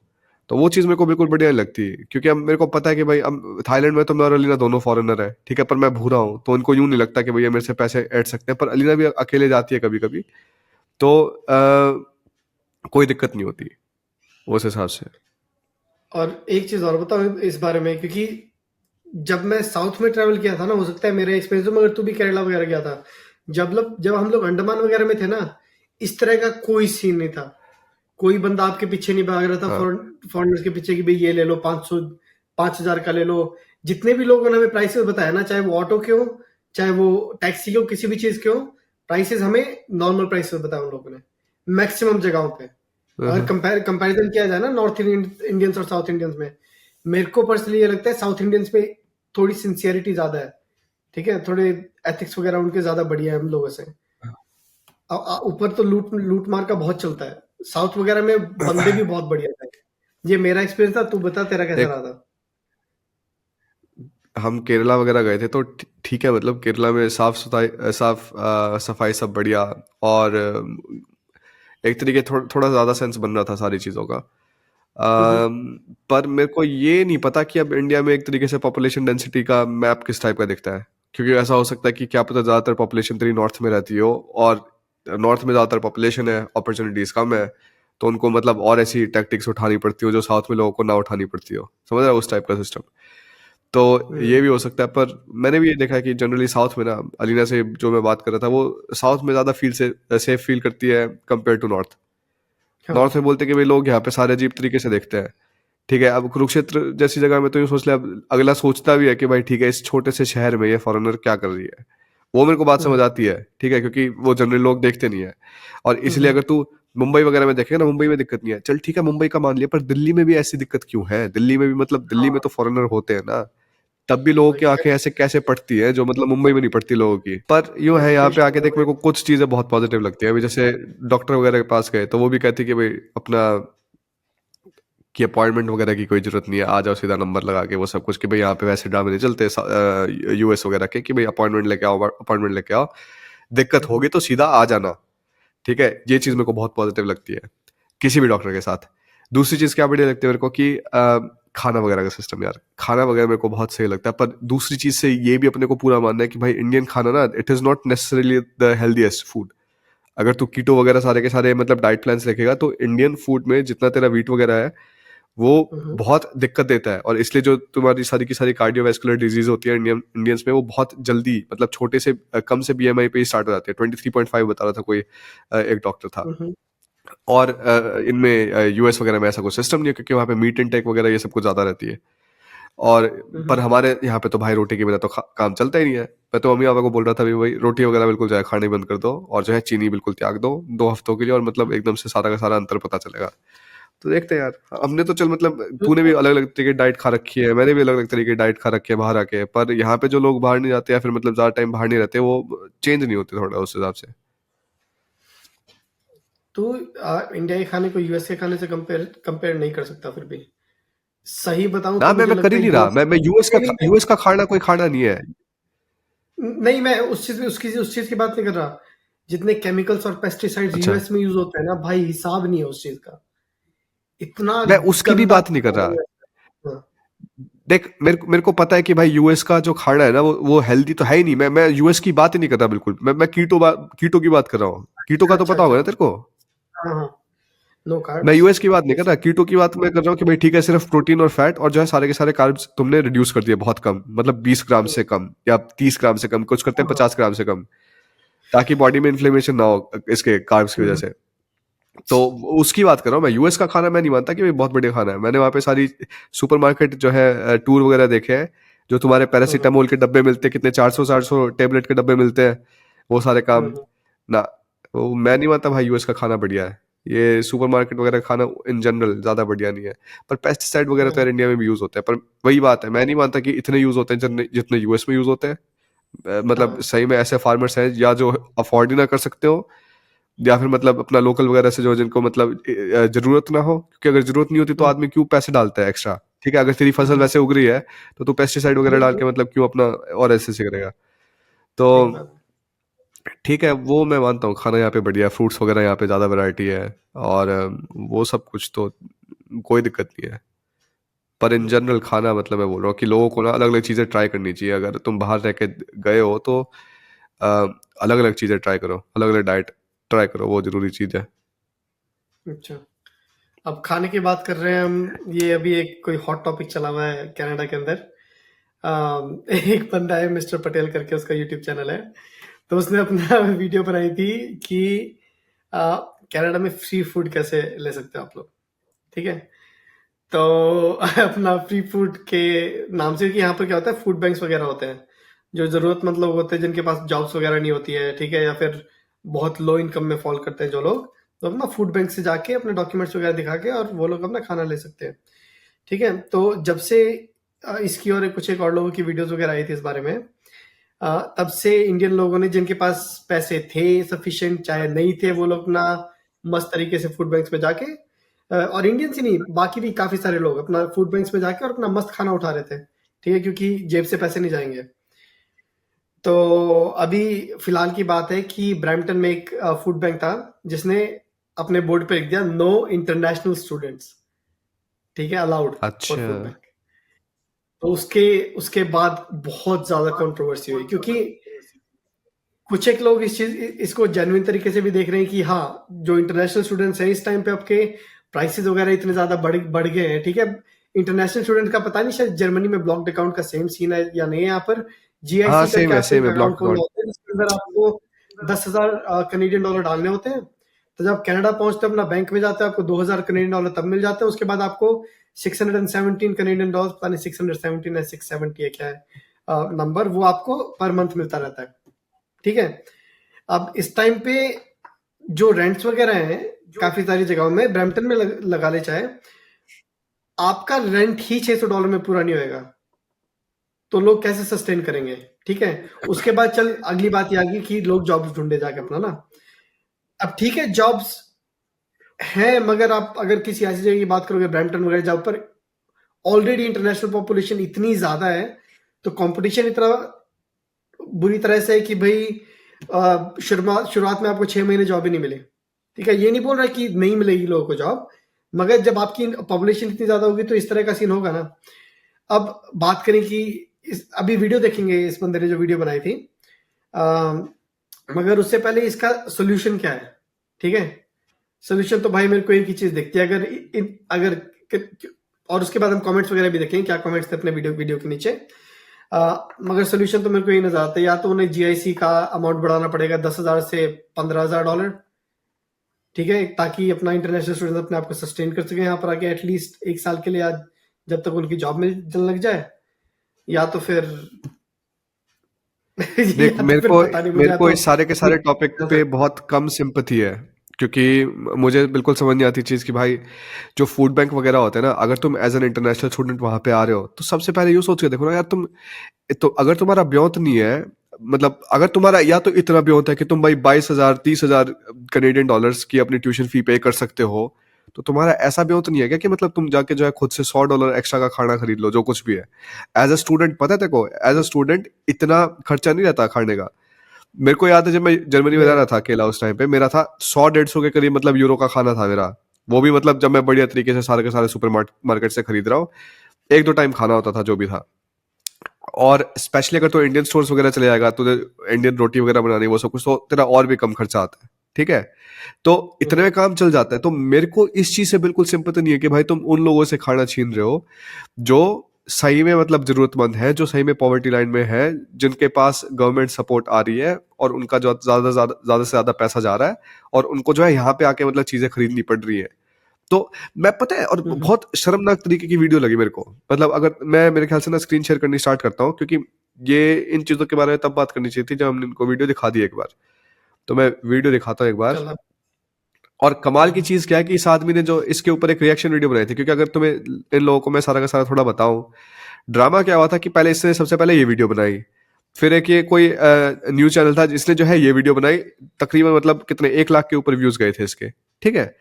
B: तो वो चीज मेरे को बिल्कुल बढ़िया नहीं लगती, क्योंकि अब मेरे को पता है कि भाई अब थाईलैंड में तो मैं और अलीना दोनों फॉरेनर है, ठीक है, पर मैं भूरा हूँ, तो उनको यूं नहीं लगता कि भैया मेरे से पैसे ऐड सकते हैं, पर अलीना भी अकेले जाती है कभी कभी, तो कोई दिक्कत नहीं होती उस हिसाब से।
A: और एक चीज और बताओ इस बारे में, क्योंकि जब मैं साउथ में ट्रैवल किया था ना, हो सकता है मेरे एक्सपीरियंस हो, मगर तू भी केरला वगैरह गया था। जब हम लोग अंडमान वगैरह में थे ना, इस तरह का कोई सीन नहीं था। कोई बंदा आपके पीछे नहीं भाग रहा था
B: हाँ,
A: फॉरेनर्स के पीछे कि भाई ये ले लो 500 5000 का ले लो। जितने भी लोगों ने हमें प्राइसेस बताया ना, चाहे वो ऑटो के हो, चाहे वो टैक्सी के हो, किसी भी चीज के हो, प्राइसेस हमें नॉर्मल प्राइसेस बताया उन लोगों ने, मैक्सिमम जगहों पे। अगर
B: हाँ,
A: कंपैरिजन किया जाए ना नॉर्थ इंडियंस और साउथ इंडियंस में, मेरे को पर्सनली ये लगता है साउथ इंडियंस में थोड़ी सिंसियरिटी ज्यादा है, ठीक है, थोड़े एथिक्स वगैरह उनके ज्यादा बढ़िया है हम लोगों से। ऊपर तो लूट लूट मार का बहुत चलता है, साउथ वगैरह में बंदे भी बहुत बढ़िया थे। ये मेरा एक्सपीरियंस था, तू बता तेरा कैसा
B: देख,
A: रहा था।
B: हम केरला वगैरह गए थे तो ठीक है, मतलब केरला में सफाई सब बढ़िया, और एक तरीके थोड़ा ज्यादा सेंस बन रहा था सारी चीजों का।
A: हम्म,
B: पर मेरे को ये नहीं पता कि अब इंडिया में एक तरीके से पॉपुलेशन डेंसिटी का मैप किस टाइप का दिखता है, क्योंकि ऐसा हो सकता है कि क्या पता ज्यादातर पॉपुलेशन तेरी नॉर्थ में रहती हो, और नॉर्थ में ज्यादातर पॉपुलेशन है, अपॉर्चुनिटीज कम है, तो उनको मतलब और ऐसी टैक्टिक्स उठानी पड़ती हो जो साउथ में लोगों को ना उठानी पड़ती हो, समझ रहा है, उस टाइप का सिस्टम। तो ये
A: हम्म,
B: भी हो सकता है, पर मैंने भी ये देखा है कि जनरली साउथ में ना, अलीना से जो मैं बात कर रहा था, वो साउथ में ज्यादा सेफ फील करती है कंपेयर टू नॉर्थ।
A: हाँ,
B: नॉर्थ में बोलते हैं कि भाई लोग यहाँ पे सारे अजीब तरीके से देखते हैं, ठीक है, अब कुरुक्षेत्र जैसी जगह में तो यूँ सोच ले, अब अगला सोचता भी है कि भाई ठीक है, इस छोटे से शहर में ये फॉरेनर क्या कर रही है? वो मेरे को बात समझ
A: हम्म,
B: आती है, ठीक है? क्योंकि वो जनरली लोग देखते नहीं है। और इसलिए
A: हम्म,
B: अगर तू मुंबई वगैरह में देखेगा ना, मुंबई में दिक्कत नहीं है। चल ठीक है, मुंबई का मान लिया, पर दिल्ली में भी ऐसी दिक्कत क्यों है? दिल्ली में भी मतलब दिल्ली में
A: हाँ
B: तो फॉरेनर होते हैं ना, तब भी लोगों की
A: वही
B: आंखें ऐसे कैसे पड़ती है जो मतलब मुंबई में नहीं पड़ती लोगों की। पर यूँ है, यहाँ पे
A: एजुकेशन
B: आके देख, मेरे को कुछ चीज़ें बहुत पॉजिटिव लगती है। अभी जैसे डॉक्टर वगैरह के पास गए तो वो भी कहती है कि भाई अपना कि अपॉइंटमेंट वगैरह की कोई जरूरत नहीं है, आ जाओ सीधा नंबर लगा के, वो सब कुछ कि भाई यहाँ पे वैसे ड्रामे नहीं चलते यूएस वगैरह के कि भाई अपॉइंटमेंट लेके आओ, दिक्कत होगी तो सीधा आ जाना। ठीक है, ये चीज़ मेरे को बहुत पॉजिटिव लगती है किसी भी डॉक्टर के साथ। दूसरी चीज़ क्या बढ़िया लगती है मेरे को कि खाना वगैरह का सिस्टम, यार खाना वगैरह मेरे को बहुत सही लगता है। पर दूसरी चीज़ से ये भी अपने को पूरा मानना है कि भाई इंडियन खाना ना, it is not necessarily the healthiest food. अगर तू कीटो वगैरह सारे के सारे मतलब डाइट प्लान्स देखेगा तो इंडियन फूड में जितना तेरा वीट वगैरह है वो
A: हम्म,
B: बहुत दिक्कत देता है। और इसलिए जो तुम्हारी सारी की सारी कार्डियोवैस्कुलर डिजीज होती है इंडियंस में, वो बहुत जल्दी मतलब छोटे से कम से बीएमआई पे ही स्टार्ट हो जाती है। 23.5 बता रहा था कोई एक डॉक्टर था।
A: हम्म,
B: और इनमें यूएस वगैरह में ऐसा कोई सिस्टम नहीं है, क्योंकि वहाँ पे मीट इनटेक वगैरह ये सब कुछ ज़्यादा रहती है। और पर
A: हम्म,
B: हमारे यहाँ पे तो भाई रोटी के बिना तो काम चलता ही नहीं है। मैं तो मम्मी पापा को बोल रहा था भी भाई रोटी वगैरह बिल्कुल जो है खानी बंद कर दो, और जो है चीनी बिल्कुल त्याग दो 2 हफ्तों के लिए, और मतलब एकदम से सारा का सारा अंतर पता चलेगा। तो देखते हैं यार, हमने तो चल मतलब तूने भी अलग अलग तरीके की डाइट खा रखी है, मैंने भी अलग अलग तरीके की डाइट खा रखी है बाहर आके। पर यहाँ पे जो लोग बाहर नहीं जाते या फिर मतलब ज्यादा टाइम बाहर नहीं रहते, वो चेंज नहीं होते थोड़ा उस हिसाब से।
A: तो इंडिया के खाने को यूएस के खाने से कंपेयर कंपेयर नहीं कर सकता फिर भी। सही बताऊं
B: ना,
A: तो
B: मैं
A: मुझे
B: मैं कर
A: लगता
B: ही
A: है
B: नहीं रहा।
A: यूएस,
B: मैं
A: नहीं नहीं मैं,
B: यूएस का खाना कोई खाना नहीं है।
A: नहीं मैं उस चीज की बात नहीं कर रहा। जितने केमिकल्स और पेस्टिसाइड्स
B: अच्छा,
A: यूएस में यूज होते हैं ना भाई, हिसाब नहीं है उस चीज का। इतना
B: मैं उसकी भी
A: गंदा
B: बात नहीं कर
A: खाना है
B: रहा।
A: US का। हाँ,
B: देख, मेरे को पता है कि भाई यूएस का जो खाना है ना, वो हेल्दी तो है ही नहीं। मैं यूएस की बात ही नहीं कर रहा बिल्कुल। मैं कीटो की बात कर रहा हूँ। कीटो का तो
A: अच्छा
B: पता
A: अच्छा,
B: होगा ना तेरे को।
A: हाँ हाँ, नो
B: मैं
A: कार्ब्स।
B: यूएस की बात नहीं कर रहा, कीटो की बात मैं कर रहा हूँ कि भाई ठीक है, सिर्फ प्रोटीन और फैट और जो है सारे के सारे कार्ब्स तुमने रिड्यूस कर दिए बहुत कम, मतलब 20 ग्राम से कम या 30 ग्राम से कम, कुछ करते हैं
A: हाँ,
B: 50 ग्राम से कम, ताकि बॉडी में इन्फ्लेमेशन ना हो इसके कार्ब्स की वजह
A: हम्म,
B: से। तो उसकी बात कर रहा हूँ मैं। यूएस का खाना मैं नहीं मानता कि भाई बहुत बढ़िया खाना है। मैंने वहाँ पे सारी सुपरमार्केट जो है टूर वगैरह देखे हैं, जो तुम्हारे
A: हम्म,
B: पैरासीटामोल के डब्बे मिलते हैं, कितने 400 टेबलेट के डब्बे मिलते हैं, वो सारे काम
A: हम्म,
B: ना। वो मैं नहीं मानता भाई यूएस का खाना बढ़िया है। ये सुपरमार्केट वगैरह का खाना इन जनरल ज्यादा बढ़िया नहीं है। पर पेस्टिसाइड वगैरह तो
A: हम्म,
B: यार इंडिया में भी यूज होते हैं, पर वही बात है, मैं नहीं मानता कि इतने यूज होते हैं जितने जितने यूएस में यूज होते हैं। मतलब
A: हाँ,
B: सही में ऐसे फार्मर्स हैं या जो अफोर्ड ही ना कर सकते हो, या फिर मतलब अपना लोकल वगैरह से जो जिनको मतलब जरूरत ना हो। क्योंकि अगर जरूरत नहीं होती तो
A: हम्म,
B: आदमी क्यों पैसे डालता है एक्स्ट्रा? ठीक है, अगर तेरी फसल
A: हम्म,
B: वैसे उग रही है तो तू पेस्टिसाइड वगैरह डाल के
A: बिल्कुल
B: मतलब क्यों अपना और ऐसे से करेगा? तो
A: सही बात है।
B: ठीक है, वो मैं मानता हूँ खाना यहाँ पे बढ़िया, फ्रूट्स वगैरह यहाँ पे ज़्यादा वैरायटी है, और वो सब कुछ तो कोई दिक्कत नहीं है। पर इन
A: हम्म,
B: जनरल खाना मतलब मैं बोल रहा हूँ कि लोगों को ना अलग अलग चीज़ें ट्राई करनी चाहिए। अगर तुम बाहर रह के गए हो तो अलग अलग चीज़ें ट्राई करो, अलग अलग डाइट ट्राई करो, वो जरूरी चीज़ है।
A: अच्छा, अब खाने की बात कर रहे हैं हम। ये अभी एक कोई हॉट टॉपिक चला हुआ है कनाडा के अंदर। एक बंदा है मिस्टर पटेल करके, उसका यूट्यूब चैनल है। तो उसने अपना वीडियो बनाई थी कि अ, कनाडा में फ्री फूड कैसे ले सकते हो आप लोग। ठीक है, तो अपना फ्री फूड के नाम से, कि यहाँ पर क्या होता है, फूड बैंक्स वगैरह होते हैं जो जरूरतमंद लोग होते हैं, जिनके पास जॉब्स वगैरह नहीं होती है, ठीक है, या फिर बहुत लो इनकम में फॉल करते हैं जो लोग, तो अपना फूड बैंक से जाके अपने डॉक्यूमेंट्स वगैरह दिखा के और वो लोग अपना खाना ले सकते हैं। ठीक है, तो जब से इसकी और कुछ एक और लोगों की वीडियोस वगैरह आई थी इस बारे में, तब से इंडियन लोगों ने, जिनके पास पैसे थे सफिशिएंट चाहे नहीं थे, वो लोग अपना मस्त तरीके से फूड बैंक्स में जाके, और इंडियंस ही नहीं, बाकी भी काफी सारे लोग अपना फूड बैंक्स में जाके और अपना मस्त खाना उठा रहे थे। ठीक है, क्योंकि जेब से पैसे नहीं जाएंगे। तो अभी फिलहाल की बात है कि ब्रैम्पटन में एक फूड बैंक था जिसने अपने बोर्ड पे लिख दिया, नो इंटरनेशनल स्टूडेंट्स, ठीक है, अलाउड फॉर
B: अच्छा।
A: Food bank. तो उसके उसके बाद बहुत ज्यादा कंट्रोवर्सी हुई, क्योंकि कुछ एक लोग इसको जेन्युइन तरीके से भी देख रहे हैं कि हाँ, जो इंटरनेशनल स्टूडेंट्स हैं इस टाइम पे आपके प्राइसेस वगैरह इतने ज्यादा बढ़ गए हैं। ठीक है, इंटरनेशनल स्टूडेंट का पता नहीं, शायद जर्मनी में ब्लॉक्ड अकाउंट का सेम सीन है या नहीं है। यहाँ पर
B: हाँ,
A: जीआईसी करके आपको
B: सेम
A: एक
B: है
A: अकाउंट
B: ब्लॉक
A: खोलना
B: अकाउंट।
A: होता है जिसके अंदर आपको 10,000 कनेडियन डॉलर डालने होते हैं। तो जब कनाडा पहुंचते हो अपना बैंक में जाते हो, आपको 2000 कनेडियन डॉलर तब मिल जाते हैं। उसके बाद आपको 617 कनेडियन डॉलर, पता नहीं 617 है 670 है क्या है नंबर, वो आपको पर मंथ मिलता रहता है। ठीक है, अब इस टाइम पे जो रेंट्स वगैरह हैं काफी सारी जगहों में, ब्रैम्पटन में लगा ले चाहे, आपका रेंट ही $600 में पूरा नहीं होएगा, तो लोग कैसे सस्टेन करेंगे? ठीक है, उसके बाद चल अगली बात ये आ गई कि लोग जॉब्स ढूंढे जाके अपना ना। अब ठीक है, जॉब्स हैं, मगर आप अगर किसी ऐसी जगह की बात करोगे ब्रैम्पटन वगैरह जहाँ पर ऑलरेडी इंटरनेशनल पॉपुलेशन इतनी ज्यादा है, तो कंपटीशन इतना बुरी तरह से है कि भाई शुरुआत में आपको 6 महीने जॉब ही नहीं मिले। ठीक है, ये नहीं बोल रहा कि नहीं मिलेगी लोगों को जॉब, मगर जब आपकी पॉपुलेशन इतनी ज्यादा होगी तो इस तरह का सीन होगा ना। अब बात करें कि अभी वीडियो देखेंगे इस बंदे ने जो वीडियो बनाई थी, मगर उससे पहले इसका सोल्यूशन क्या है? ठीक है, सोल्यूशन तो भाई मेरे को एक ही चीज दिखती है, अगर और उसके बाद हम कमेंट्स वगैरह भी देखेंगे क्या कमेंट्स थे अपने वीडियो के नीचे। मगर सोल्यूशन तो मेरे को ये नजर आता है, या तो उन्हें जीआईसी का अमाउंट बढ़ाना पड़ेगा 10,000 से $15,000। ठीक है, ताकि अपना इंटरनेशनल स्टूडेंट अपने आप को सस्टेन कर सके यहाँ पर आके एटलीस्ट 1 साल के लिए, आज जब तक उनकी जॉब मिलने लग जाए, या तो फिर
B: देख,
A: या तो फिर पता नहीं मुझे,
B: मेरे
A: या
B: को
A: तो
B: इस सारे के सारे टॉपिक पे बहुत कम सिंपैथी है, क्योंकि मुझे बिल्कुल समझ नहीं आती चीज़ कि भाई जो फूड बैंक वगैरह होते हैं ना, अगर तुम एज एन इंटरनेशनल स्टूडेंट वहाँ पे आ रहे हो तो सबसे पहले यूँ सोच के देखो ना यार, तुम तो अगर तुम्हारा ब्योंत नहीं है, मतलब अगर तुम्हारा या तो इतना ब्योंत है कि तुम भाई 22,000 30,000 कनेडियन डॉलर्स की अपनी ट्यूशन फी पे कर सकते हो, तो तुम्हारा ऐसा ब्योंत नहीं है क्या कि मतलब तुम जाके जो है खुद से $100 एक्स्ट्रा का खाना खरीद लो, जो कुछ भी है। एज अ स्टूडेंट पता है तेरे को, एज अ स्टूडेंट इतना खर्चा नहीं रहता खाने का। मेरे को याद है जब मैं जर्मनी में रह रहा था अकेला, उस टाइम पे मेरा था 100-150 के करीब मतलब यूरो का खाना था मेरा। वो भी मतलब जब मैं बढ़िया तरीके से सारे के सारे सुपर मार्केट से खरीद रहा हूँ, 1-2 टाइम खाना होता था जो भी था। और स्पेशली अगर तो इंडियन स्टोर्स वगैरह चले जाएगा, तो इंडियन रोटी वगैरह बनानी वो सब कुछ, तो तेरा और भी कम खर्चा आता है। ठीक है, तो इतने में काम चल जाता है। तो मेरे को इस चीज से बिल्कुल सिंपैथी नहीं है कि भाई तुम उन लोगों से खाना छीन रहे हो जो सही में मतलब जरूरतमंद है, जो सही में पॉवर्टी लाइन में है, जिनके पास गवर्नमेंट सपोर्ट आ रही है और उनका जो ज्यादा से ज्यादा पैसा जा रहा है, और उनको जो है यहाँ पे आके मतलब चीजें खरीदनी पड़ रही है। तो मैं पता है, और बहुत शर्मनाक तरीके की वीडियो लगी मेरे को। मतलब अगर मैं, मेरे ख्याल से ना स्क्रीन शेयर करनी स्टार्ट करता हूँ, क्योंकि ये इन चीजों के बारे में तब बात करनी चाहिए थी जब हमने इनको वीडियो दिखा दी एक बार। तो मैं वीडियो दिखाता हूँ एक बार।
A: चल।
B: और कमाल की चीज क्या है कि इस आदमी ने जो इसके ऊपर एक रिएक्शन वीडियो बनाई थी, क्योंकि अगर तुम्हें इन लोगों को मैं सारा का सारा थोड़ा बताऊं, ड्रामा क्या हुआ था कि पहले इसने सबसे पहले ये वीडियो बनाई, फिर एक ये कोई न्यूज चैनल था जिसने जो है ये वीडियो बनाई, तकरीबन मतलब कितने 1 लाख के ऊपर व्यूज गए थे इसके। ठीक है,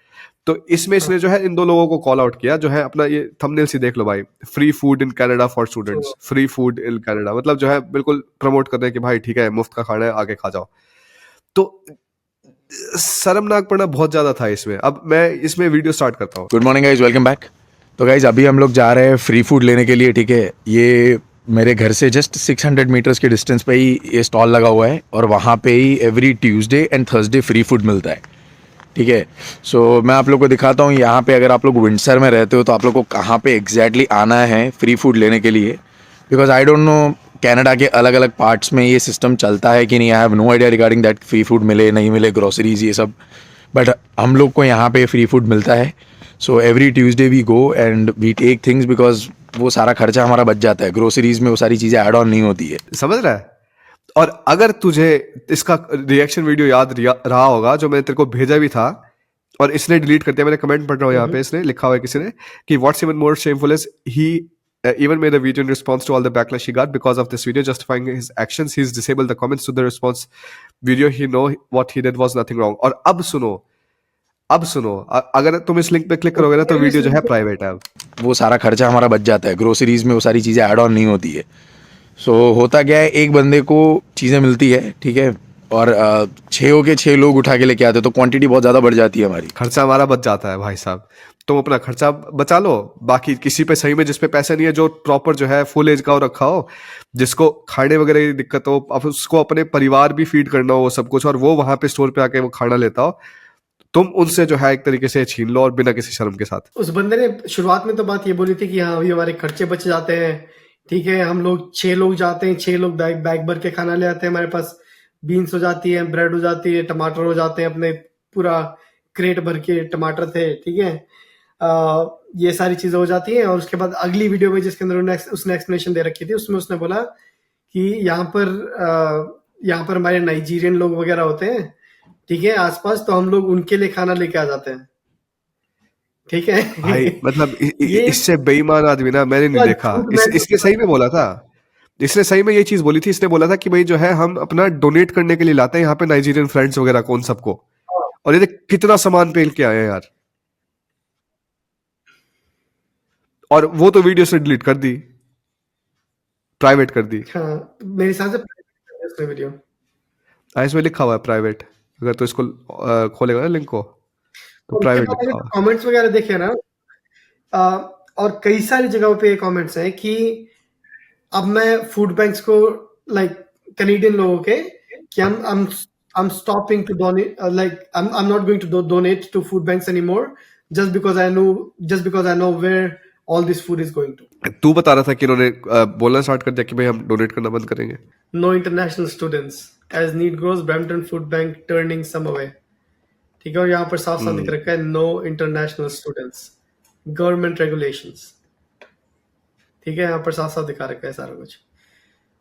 B: तो इसमें इसने जो है इन दो लोगों को कॉल आउट किया, जो है अपना ये थंबनेल से देख लो भाई, free food in Canada for students, free food in Canada, मतलब जो है बिल्कुल प्रमोट कर रहे हैं कि भाई ठीक है मुफ्त का खाना है, आके खा जाओ। तो शर्मनाक पड़ना बहुत ज्यादा था इसमें। अब मैं इसमें वीडियो स्टार्ट करता हूँ।
C: Good morning guys, welcome back. तो गाइज अभी हम लोग जा रहे हैं फ्री फूड लेने के लिए। ठीक है, ये मेरे घर से जस्ट 600 मीटर्स के डिस्टेंस पे ही ये स्टॉल लगा हुआ है, और वहाँ पे ही every Tuesday and Thursday free food मिलता है। ठीक है, सो मैं आप लोग को दिखाता हूँ यहाँ पे, अगर आप लोग विंडसर में रहते हो तो आप लोग को कहाँ पे एग्जैक्टली आना है फ्री फूड लेने के लिए, because I don't know Canada के अलग अलग पार्ट्स में ये सिस्टम चलता है कि नहीं। I have no idea regarding that, free food मिले नहीं मिले, ग्रोसरीज ये सब, बट हम लोग को यहाँ पे फ्री फूड मिलता है। So every Tuesday we go and we take things, because वो सारा खर्चा हमारा बच जाता है। ग्रोसरीज में वो सारी चीज़ें ऐड ऑन नहीं होती है,
B: समझ रहा है। और अगर तुझे इसका रिएक्शन वीडियो याद रहा होगा जो मैंने तेरे को भेजा भी था, और इसने डिलीट कर दिया, मैंने कमेंट पढ़ रहा हूँ यहाँ पे, इसने लिखा हुआ है किसी ने कि what's even more shameful is he even made a video in response to all the backlash he got because of this video, justifying his actions. He's disabled the comments to the response video. He know what he did was nothing wrong. और अब सुनो, अगर तुम इस link पे click करोगे ना तो वीडियो जो है प्राइवेट है। अब
C: वो सारा खर्चा हमारा बच जाता है। ग्रोसरीज में वो सारी चीज़ें ऐड ऑन नहीं होती है। सो होता क्या है, एक बंदे को चीज़ें मिलती है, ठीक है, और 6 के 6 लोग उठा के लेके आते, तो क्वांटिटी बहुत ज़्यादा बढ़ जाती है हमारी।
B: खर्चा हमारा बच जाता है भाई साहब। तुम अपना खर्चा बचा लो, बाकी किसी पे सही में जिस पे पैसे नहीं है, जो प्रॉपर जो है फुल एज का हो रखा हो, जिसको खाने वगैरह की दिक्कत हो, अब उसको अपने परिवार भी फीड करना हो वो सब कुछ, और वो वहां पे स्टोर पे आके वो खाना लेता हो, तुम उनसे जो है एक तरीके से छीन लो, और बिना किसी शर्म के साथ।
A: उस बंदे ने शुरुआत में तो बात ये बोली थी कि हाँ अभी हमारे खर्चे बच जाते हैं। ठीक है, हम लोग 6 लोग जाते हैं, 6 लोग बैग भर के खाना ले आते हैं, हमारे पास बीन्स हो जाती है, ब्रेड हो जाती है, टमाटर हो जाते हैं, अपने पूरा क्रेट भर के टमाटर थे, ठीक है। ये सारी चीजें हो जाती हैं और उसके बाद अगली वीडियो में जिसके अंदर उसने एक्सप्लेनेशन दे रखी थी, उसमें उसने बोला कि यहाँ पर हमारे नाइजीरियन लोग वगैरह होते हैं, ठीक है, आसपास, तो हम लोग उनके लिए खाना लेके आ जाते हैं, ठीक है।
B: भाई मतलब
A: ये
B: इससे बेईमान आदमी ना मैंने नहीं देखा।
A: झूठ मैं
B: इसने सही में बोला था, इसने सही में ये चीज बोली थी। इसने बोला था कि भाई जो है हम अपना डोनेट करने के लिए लाते हैं यहाँ पे नाइजीरियन फ्रेंड्स वगैरह कौन सबको, और ये देख कितना सामान पेल के आए हैं यार। और वो तो वीडियो से डिलीट कर दी, प्राइवेट कर दी।
A: हाँ, मेरे हिसाब से उसने वीडियो
B: इसमें लिखा हुआ है प्राइवेट, अगर तो इसको खोलेगा ना लिंक को तो प्राइवेट लिखा हुआ है।
A: कमेंट्स वगैरह देखे ना, और कई सारी जगहों पे कमेंट्स हैं कि अब मैं फूड बैंक्स को, लाइक कैनेडियन लोगों के, कि I'm stopping to donate, like I'm not going to donate to food banks anymore just because I know where all this food is going to.
B: तू बता रहा था कि इन्होंने बोलना स्टार्ट कर दिया कि भाई हम डोनेट करना बंद करेंगे।
A: No international students as need grows, Brampton Food Bank turning some away. ठीक है, और यहाँ पर साफ साफ लिख रखा है no international students, government regulations, ठीक है, यहाँ पर साफ साफ दिखा रखा है सारा कुछ।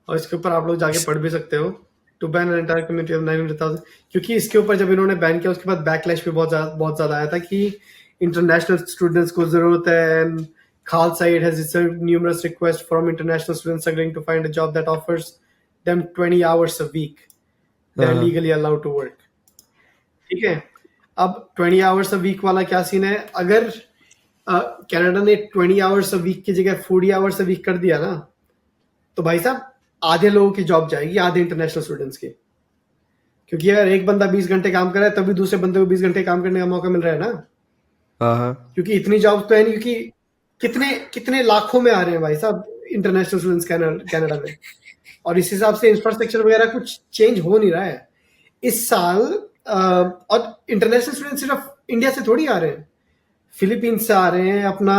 A: और इसके ऊपर आप लोग जाके पढ़ भी सकते हो, to ban an entire community of 900,000, क्योंकि इसके ऊपर जब इन्होंने बैन किया उसके बाद बैकलैश भी बहुत ज्यादा आया था कि इंटरनेशनल स्टूडेंट्स को जरूरत है, and Khalsa aid has received numerous request from international students agreeing to find a job that offers them 20 hours a week, they are legally allowed to work, ठीक है। अब 20 hours a week वाला क्या scene है, अगर कनाडा ने 20 hours a week की जगह 40 hours a week कर दिया ना, तो भाई साहब आधे लोगों की जॉब जाएगी, आधे इंटरनेशनल स्टूडेंट्स की, क्योंकि अगर एक बंदा 20 घंटे काम कर रहा है तभी दूसरे बंदे को 20 घंटे काम करने का मौका मिल रहा है ना। क्योंकि इतनी जॉब तो है नहीं, क्योंकि कितने लाखों में आ रहे हैं भाई साहब इंटरनेशनल स्टूडेंट्स कनाडा में, और इस हिसाब से इंफ्रास्ट्रक्चर वगैरह कुछ चेंज हो नहीं रहा है इस साल। और इंटरनेशनल स्टूडेंट सिर्फ इंडिया से थोड़ी आ रहे हैं, फिलीपींस से आ रहे हैं, अपना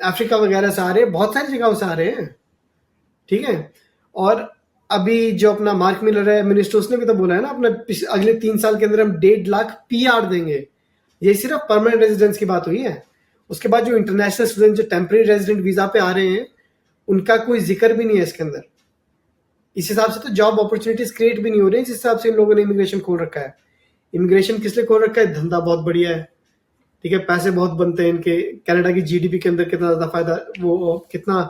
A: अफ्रीका वगैरह से आ रहे हैं, बहुत सारी जगहों से आ रहे हैं, ठीक है। और अभी जो अपना मार्क मिलर है मिनिस्टर, उसने भी तो बोला है ना, अपने अगले 3 साल के अंदर हम 1.5 लाख PR देंगे। ये सिर्फ परमानेंट रेजिडेंस की बात हुई है। उसके बाद जो इंटरनेशनल स्टूडेंट जो टेम्परेरी रेजिडेंट वीजा पे आ रहे हैं उनका कोई जिक्र भी नहीं है इसके अंदर। इस हिसाब से तो जॉब अपॉर्चुनिटीज क्रिएट भी नहीं हो रही, जिस हिसाब से इन लोगों ने इमिग्रेशन खोल रखा है। इमिग्रेशन किस लिए खोल रखा है? धंधा बहुत बढ़िया है, ठीक है, पैसे बहुत बनते हैं इनके। कनाडा की GDP के अंदर कितना ज्यादा फायदा, वो कितना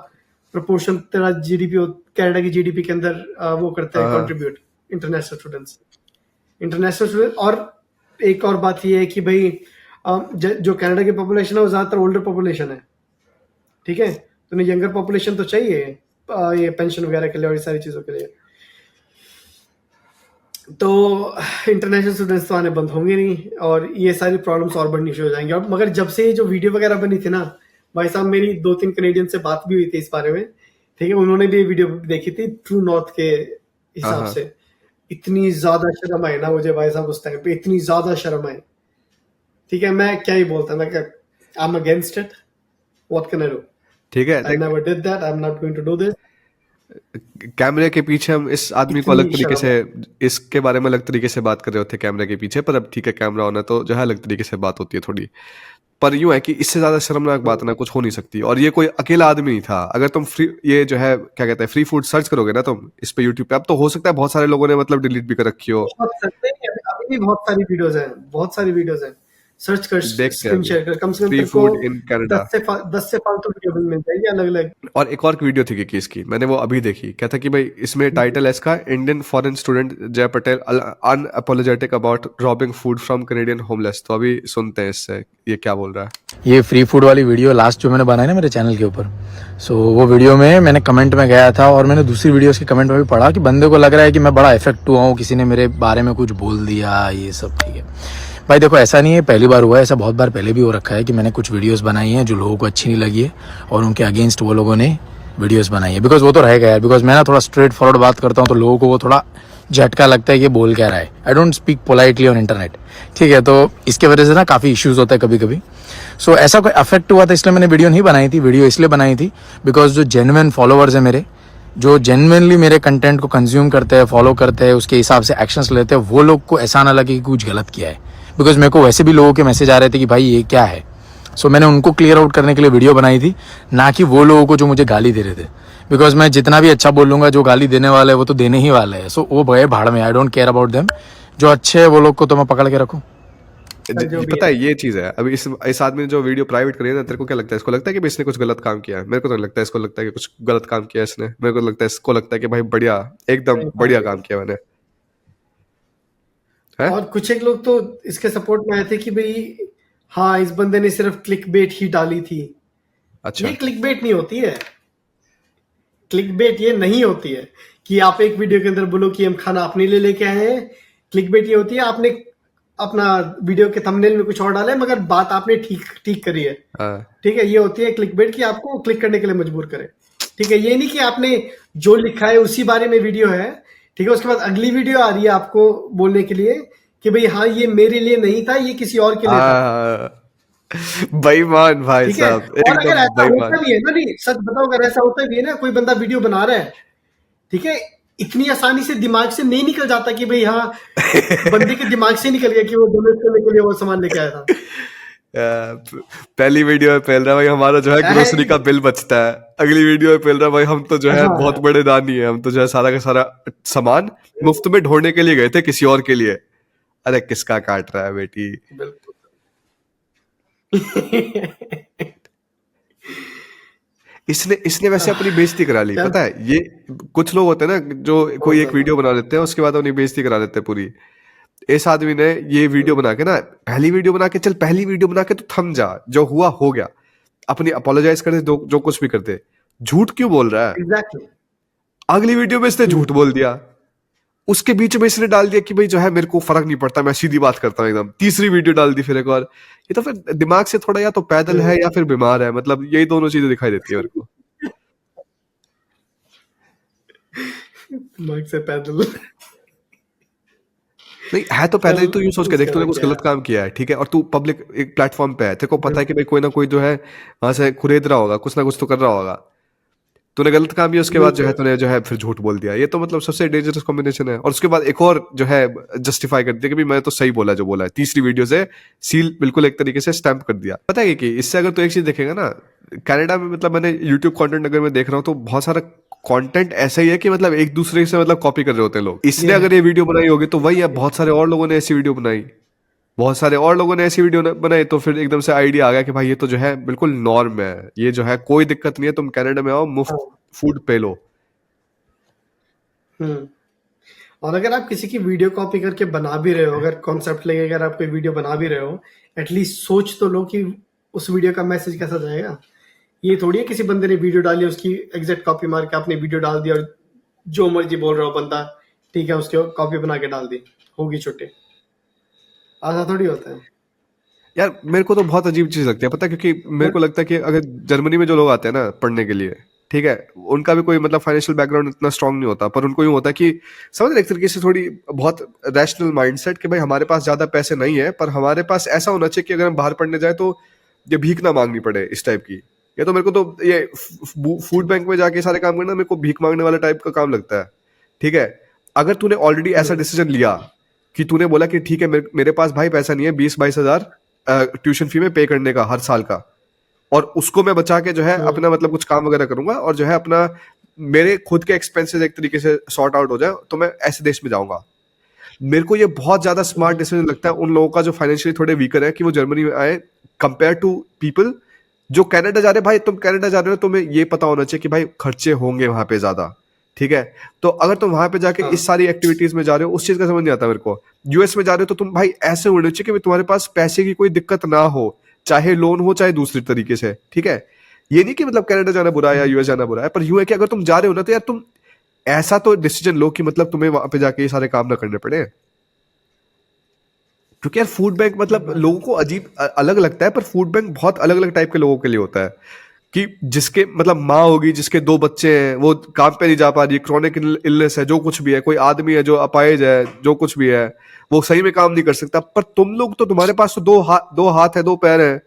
A: प्रोपोर्शन तेरा GDP कनाडा की GDP के अंदर वो करते हैं कंट्रीब्यूट इंटरनेशनल स्टूडेंट। और एक और बात ये है कि भाई जो कनाडा की पॉपुलेशन है वो ज्यादातर ओल्डर पॉपुलेशन है, ठीक है, तो उन्हें यंगर पॉपुलेशन तो चाहिए ये पेंशन वगैरह के लिए और ये सारी चीजों के लिए। तो इंटरनेशनल स्टूडेंट्स तो आने बंद होंगे नहीं और ये सारी प्रॉब्लम्स और बढ़नी शुरू हो जाएंगी। और मगर जब से ये जो वीडियो वगैरह बनी थी ना भाई साहब, मेरी 2-3 कनेडियन से बात भी हुई थी इस बारे में, ठीक है, उन्होंने भी वीडियो देखी थी ट्रू नॉर्थ के हिसाब से। इतनी ज्यादा शर्म आई ना मुझे भाई साहब उस टाइम पे, इतनी ज्यादा शर्म आई, ठीक है। मैं क्या ही बोलता, मैं क्या, I am against it, what can I do,
B: ठीक है।
A: I never did that, I am not going to do this.
B: कैमरे के पीछे हम इस आदमी को अलग तरीके से, इसके बारे में अलग तरीके से बात कर रहे होते कैमरे के पीछे, पर अब ठीक है कैमरा होना तो जो है अलग तरीके से बात होती है थोड़ी। पर यूं है कि इससे ज्यादा शर्मनाक बात ना कुछ हो नहीं सकती। और ये कोई अकेला आदमी नहीं था। अगर तुम फ्री, ये जो है क्या कहते हैं, फ्री फूड सर्च करोगे ना तुम इस पे यूट्यूब पे, अब तो हो सकता है बहुत सारे लोगों ने मतलब डिलीट भी कर रखी हो।
A: अभी भी बहुत सारी वीडियोस हैं, सर्च कर, स्क्रीन शेयर कर, कम से कम
B: फ्री फूड इन कनाडा
A: 10 से फालतू वीडियो मिल जाएगी अलग अलग।
B: और एक और वीडियो थी कि इसकी मैंने वो अभी देखी, क्या था कि भाई इसमें टाइटल है इसका, इंडियन फॉरेन स्टूडेंट जय Patel unapologetic about robbing food from Canadian homeless. तो अभी सुनते हैं इससे ये क्या बोल रहा है।
C: ये फ्री फूड वाली वीडियो लास्ट जो मैंने बनाई ना मेरे चैनल के ऊपर, सो वो वीडियो में मैंने कमेंट में गया था और मैंने दूसरी वीडियोस के कमेंट में भी पढ़ा कि बंदे को लग रहा है कि मैं बड़ा इफेक्ट हुआ हूँ, किसी ने मेरे बारे में कुछ बोल दिया, ये सब। ठीक है भाई, देखो ऐसा नहीं है, पहली बार हुआ है, ऐसा बहुत बार पहले भी हो रखा है कि मैंने कुछ वीडियोस बनाई हैं जो लोगों को अच्छी नहीं लगी है और उनके अगेंस्ट वो लोगों ने वीडियोस बनाई है। बिकॉज वो तो रहेगा यार, बिकॉज मैं ना थोड़ा स्ट्रेट फॉरवर्ड बात करता हूँ तो लोगों को वो थोड़ा झटका लगता है कि बोल क्या रहा है। I don't speak politely on internet, ठीक है, तो इसके वजह से ना काफ़ी इश्यूज होता है कभी कभी। सो ऐसा कोई अफेक्ट हुआ था इसलिए मैंने वीडियो नहीं बनाई थी। वीडियो इसलिए बनाई थी बिकॉज जो जेन्युइन फॉलोअर्स है मेरे, जो जेन्युइनली मेरे कंटेंट को कंज्यूम करते हैं, फॉलो करते हैं, उसके हिसाब से एक्शंस लेते हैं, वो लोग को ऐसा ना लगे कि कुछ गलत किया है। बिकॉज मेरे को वैसे भी लोगों के मैसेज आ रहे थे कि भाई ये क्या है. सो मैंने उनको क्लियर आउट करने के लिए वीडियो बनाई थी, ना कि वो लोगों को जो मुझे गाली दे रहे थे. बिकॉज मैं जितना भी अच्छा बोलूंगा, जो गाली देने वाला है वो तो देने ही वाला है. सो वो गए भाड़ में. I don't care about them. जो अच्छे है वो लोग को तो मैं पकड़ के रखूँ.
A: जो भी
B: पता है ये चीज है. अभी इस आदमी ने जो वीडियो प्राइवेट करी है ना, तेरे को क्या लगता है? इसको लगता है कि भाई इसने कुछ गलत काम किया है? मेरे को तो नहीं लगता है इसको लगता है कि कुछ गलत काम किया है इसने. मेरे को लगता है इसको लगता है कि भाई बढ़िया, एकदम बढ़िया काम किया मैंने. है
A: और कुछ एक लोग तो इसके सपोर्ट में आए थे कि भाई हाँ इस बंदे ने सिर्फ क्लिकबेट ही डाली थी.
B: अच्छा.
A: ये क्लिकबेट नहीं होती है. क्लिकबेट ये नहीं होती है कि आप एक वीडियो के अंदर बोलो कि हम खाना अपने लिए लेके आए हैं. क्लिकबेट ये होती है आपने अपना वीडियो के थंबनेल में कुछ और डाला है मगर बात आपने ठीक करी है.
B: हाँ.
A: ठीक है, ये होती है क्लिकबेट कि आपको क्लिक करने के लिए मजबूर करे. ठीक है, ये नहीं कि आपने जो लिखा है उसी बारे में वीडियो है. ठीक है, उसके बाद अगली वीडियो आ रही है आपको बोलने के लिए कि भाई हाँ ये मेरे लिए नहीं था, ये किसी और के लिए था.
B: बेईमान भाई
A: ठीक है,
B: साहब,
A: और अगर
B: एकदम
A: ऐसा
B: बेईमान.
A: होता भी है ना, नहीं सच बताओ, अगर ऐसा होता भी है ना, कोई बंदा वीडियो बना रहा है, ठीक है, इतनी आसानी से दिमाग से नहीं निकल जाता कि भाई हाँ बंदे के दिमाग से निकल गया कि वो डोनेट करने के लिए वो सामान लेके आया था.
B: पहली वीडियो में फैल रहा है भाई हमारा जो है ग्रोसरी का बिल बचता है. अगली वीडियो में फैल रहा है भाई हम तो जो है
A: हाँ.
B: बहुत बड़े दानी है, हम तो जो है सारा का सारा सामान मुफ्त में ढोने के लिए गए थे किसी और के लिए. अरे किसका काट रहा है बेटी?
A: बिल्कुल.
B: इसने वैसे अपनी बेइज्जती करा ली. पता है ये कुछ लोग होते हैं ना जो कोई एक वीडियो बना लेते हैं उसके बाद अपनी बेइज्जती करा लेते हैं पूरी. इस आदमी ने ये वीडियो बना के ना, पहली वीडियो बना के, चल पहली वीडियो बना के तो थम जा, जो हुआ हो गया, अपनी अपोलोजाइज कर दे, जो कुछ भी कर दे. झूठ क्यों बोल रहा है?
A: एग्जैक्टली.
B: अगली वीडियो में इसने झूठ बोल दिया, उसके बीच में इसने डाल दिया कि भाई जो है मेरे को फर्क नहीं पड़ता, मैं सीधी बात करता हूँ एकदम. तीसरी वीडियो डाल दी फिर एक और. ये तो फिर दिमाग से थोड़ा या तो पैदल है या फिर बीमार है. मतलब यही दोनों चीजें दिखाई देती है मेरे को.
A: दिमाग से पैदल.
B: नहीं है तो पैदल ही. तो यूं सोच के देख, तूने कुछ गलत काम किया है, ठीक है, और तू पब्लिक एक प्लेटफॉर्म पे है, तेरे को पता है कि भाई कोई ना कोई जो है वहां से खुरेद रहा होगा, कुछ ना कुछ तो कर रहा होगा. तूने गलत काम किया, उसके बाद जो है तूने जो है फिर झूठ बोल दिया. ये तो मतलब सबसे डेंजरस कॉम्बिनेशन है. और उसके बाद एक और जो है जस्टिफाई कर दिया कि भाई मैं तो सही बोला जो बोला है. तीसरी वीडियो से सील बिल्कुल एक तरीके से स्टैंप कर दिया. पता है कि इससे अगर तू एक चीज देखेगा ना, कनाडा में मतलब मैंने यूट्यूब कंटेंट अगर मैं देख रहा हूँ तो बहुत सारा कंटेंट ऐसा ही है कि मतलब एक दूसरे से मतलब कॉपी कर रहे होते हैं लोग. इसने अगर ये वीडियो बनाई होगी तो वही है, बहुत सारे और लोगों ने ऐसी वीडियो बनाई, बहुत सारे और लोगों ने ऐसी वीडियो बनाई, तो फिर एकदम से आइडिया आ गया कि भाई ये तो जो है बिल्कुल नॉर्म है, ये जो है कोई दिक्कत नहीं है, तुम कनाडा में आओ मुफ्त फूड पे लो.
A: और अगर आप किसी की वीडियो कॉपी करके बना भी रहे हो, अगर कॉन्सेप्ट लेके अगर आप कोई वीडियो बना भी रहे हो, एटलीस्ट सोच तो लो कि उस वीडियो का मैसेज कैसा जाएगा. ये थोड़ी है किसी बंदे ने वीडियो डाली, उसकी एग्जैक्ट कॉपी मार के आपने वीडियो डाल दिया और जो मर्जी बोल रहा हो बंदा, ठीक है, उसके कॉपी बना के डाल दी, होगी छुट्टी. ऐसा थोड़ी होता है
B: यार. मेरे को तो बहुत अजीब चीज लगती है, पता है, क्योंकि मेरे को लगता है कि अगर जर्मनी में जो लोग आते हैं ना पढ़ने के लिए, ठीक है, उनका भी कोई मतलब फाइनेंशियल बैकग्राउंड इतना स्ट्रांग नहीं होता, पर उनको यूं होता है कि समझ रहे एक तरीके से थोड़ी बहुत रैशनल माइंडसेट कि भाई हमारे पास ज्यादा पैसे नहीं है, पर हमारे पास ऐसा होना चाहिए कि अगर हम बाहर पढ़ने जाए तो ये भीख ना मांगनी पड़े, इस टाइप की. ये तो मेरे को तो ये फूड बैंक में जाके सारे काम करना मेरे को भीख मांगने वाला टाइप का काम लगता है. ठीक है, अगर तूने ऑलरेडी ऐसा डिसीजन लिया कि तूने बोला कि ठीक है मेरे पास भाई पैसा नहीं है 20-22 हजार ट्यूशन फी में पे करने का हर साल का, और उसको मैं बचा के जो है अपना मतलब कुछ काम वगैरह करूंगा और जो है अपना मेरे खुद के एक्सपेंसेस एक तरीके से सॉर्ट आउट हो जाए, तो मैं ऐसे देश में जाऊंगा. मेरे को ये बहुत ज्यादा स्मार्ट डिसीजन लगता है उन लोगों का जो फाइनेंशियली थोड़े वीकर है, कि वो जर्मनी में आए कंपेयर टू पीपल जो कनाडा जा रहे हैं. भाई तुम कनाडा जा रहे हो, तुम्हें ये पता होना चाहिए कि भाई खर्चे होंगे वहां पे ज्यादा. ठीक है, तो अगर तुम वहां पे जाके इस सारी एक्टिविटीज में जा रहे हो, उस चीज का समझ नहीं आता मेरे को. यूएस में जा रहे हो तो तुम भाई ऐसे होने चाहिए कि तुम्हारे पास पैसे की कोई दिक्कत ना हो, चाहे लोन हो चाहे दूसरी तरीके से. ठीक है, ये नहीं कि मतलब कनाडा जाना बुरा है या यूएस जाना बुरा है, पर यूं है कि अगर तुम जा रहे हो ना तो यार तुम ऐसा तो डिसीजन लो कि मतलब तुम्हें वहां पे जाके ये सारे काम ना करने पड़े. क्योंकि यार फूड बैंक मतलब लोगों को अजीब अलग लगता है, पर फूड बैंक बहुत अलग अलग टाइप के लोगों के लिए होता है. कि जिसके मतलब माँ होगी जिसके 2 बच्चे हैं, वो काम पे नहीं जा पा रही, क्रॉनिक इलनेस है, जो कुछ भी है, कोई आदमी है जो अपाहिज है, जो कुछ भी है, वो सही में काम नहीं कर सकता. पर तुम लोग तो, तुम्हारे पास तो 2 हाथ है 2 पैर है,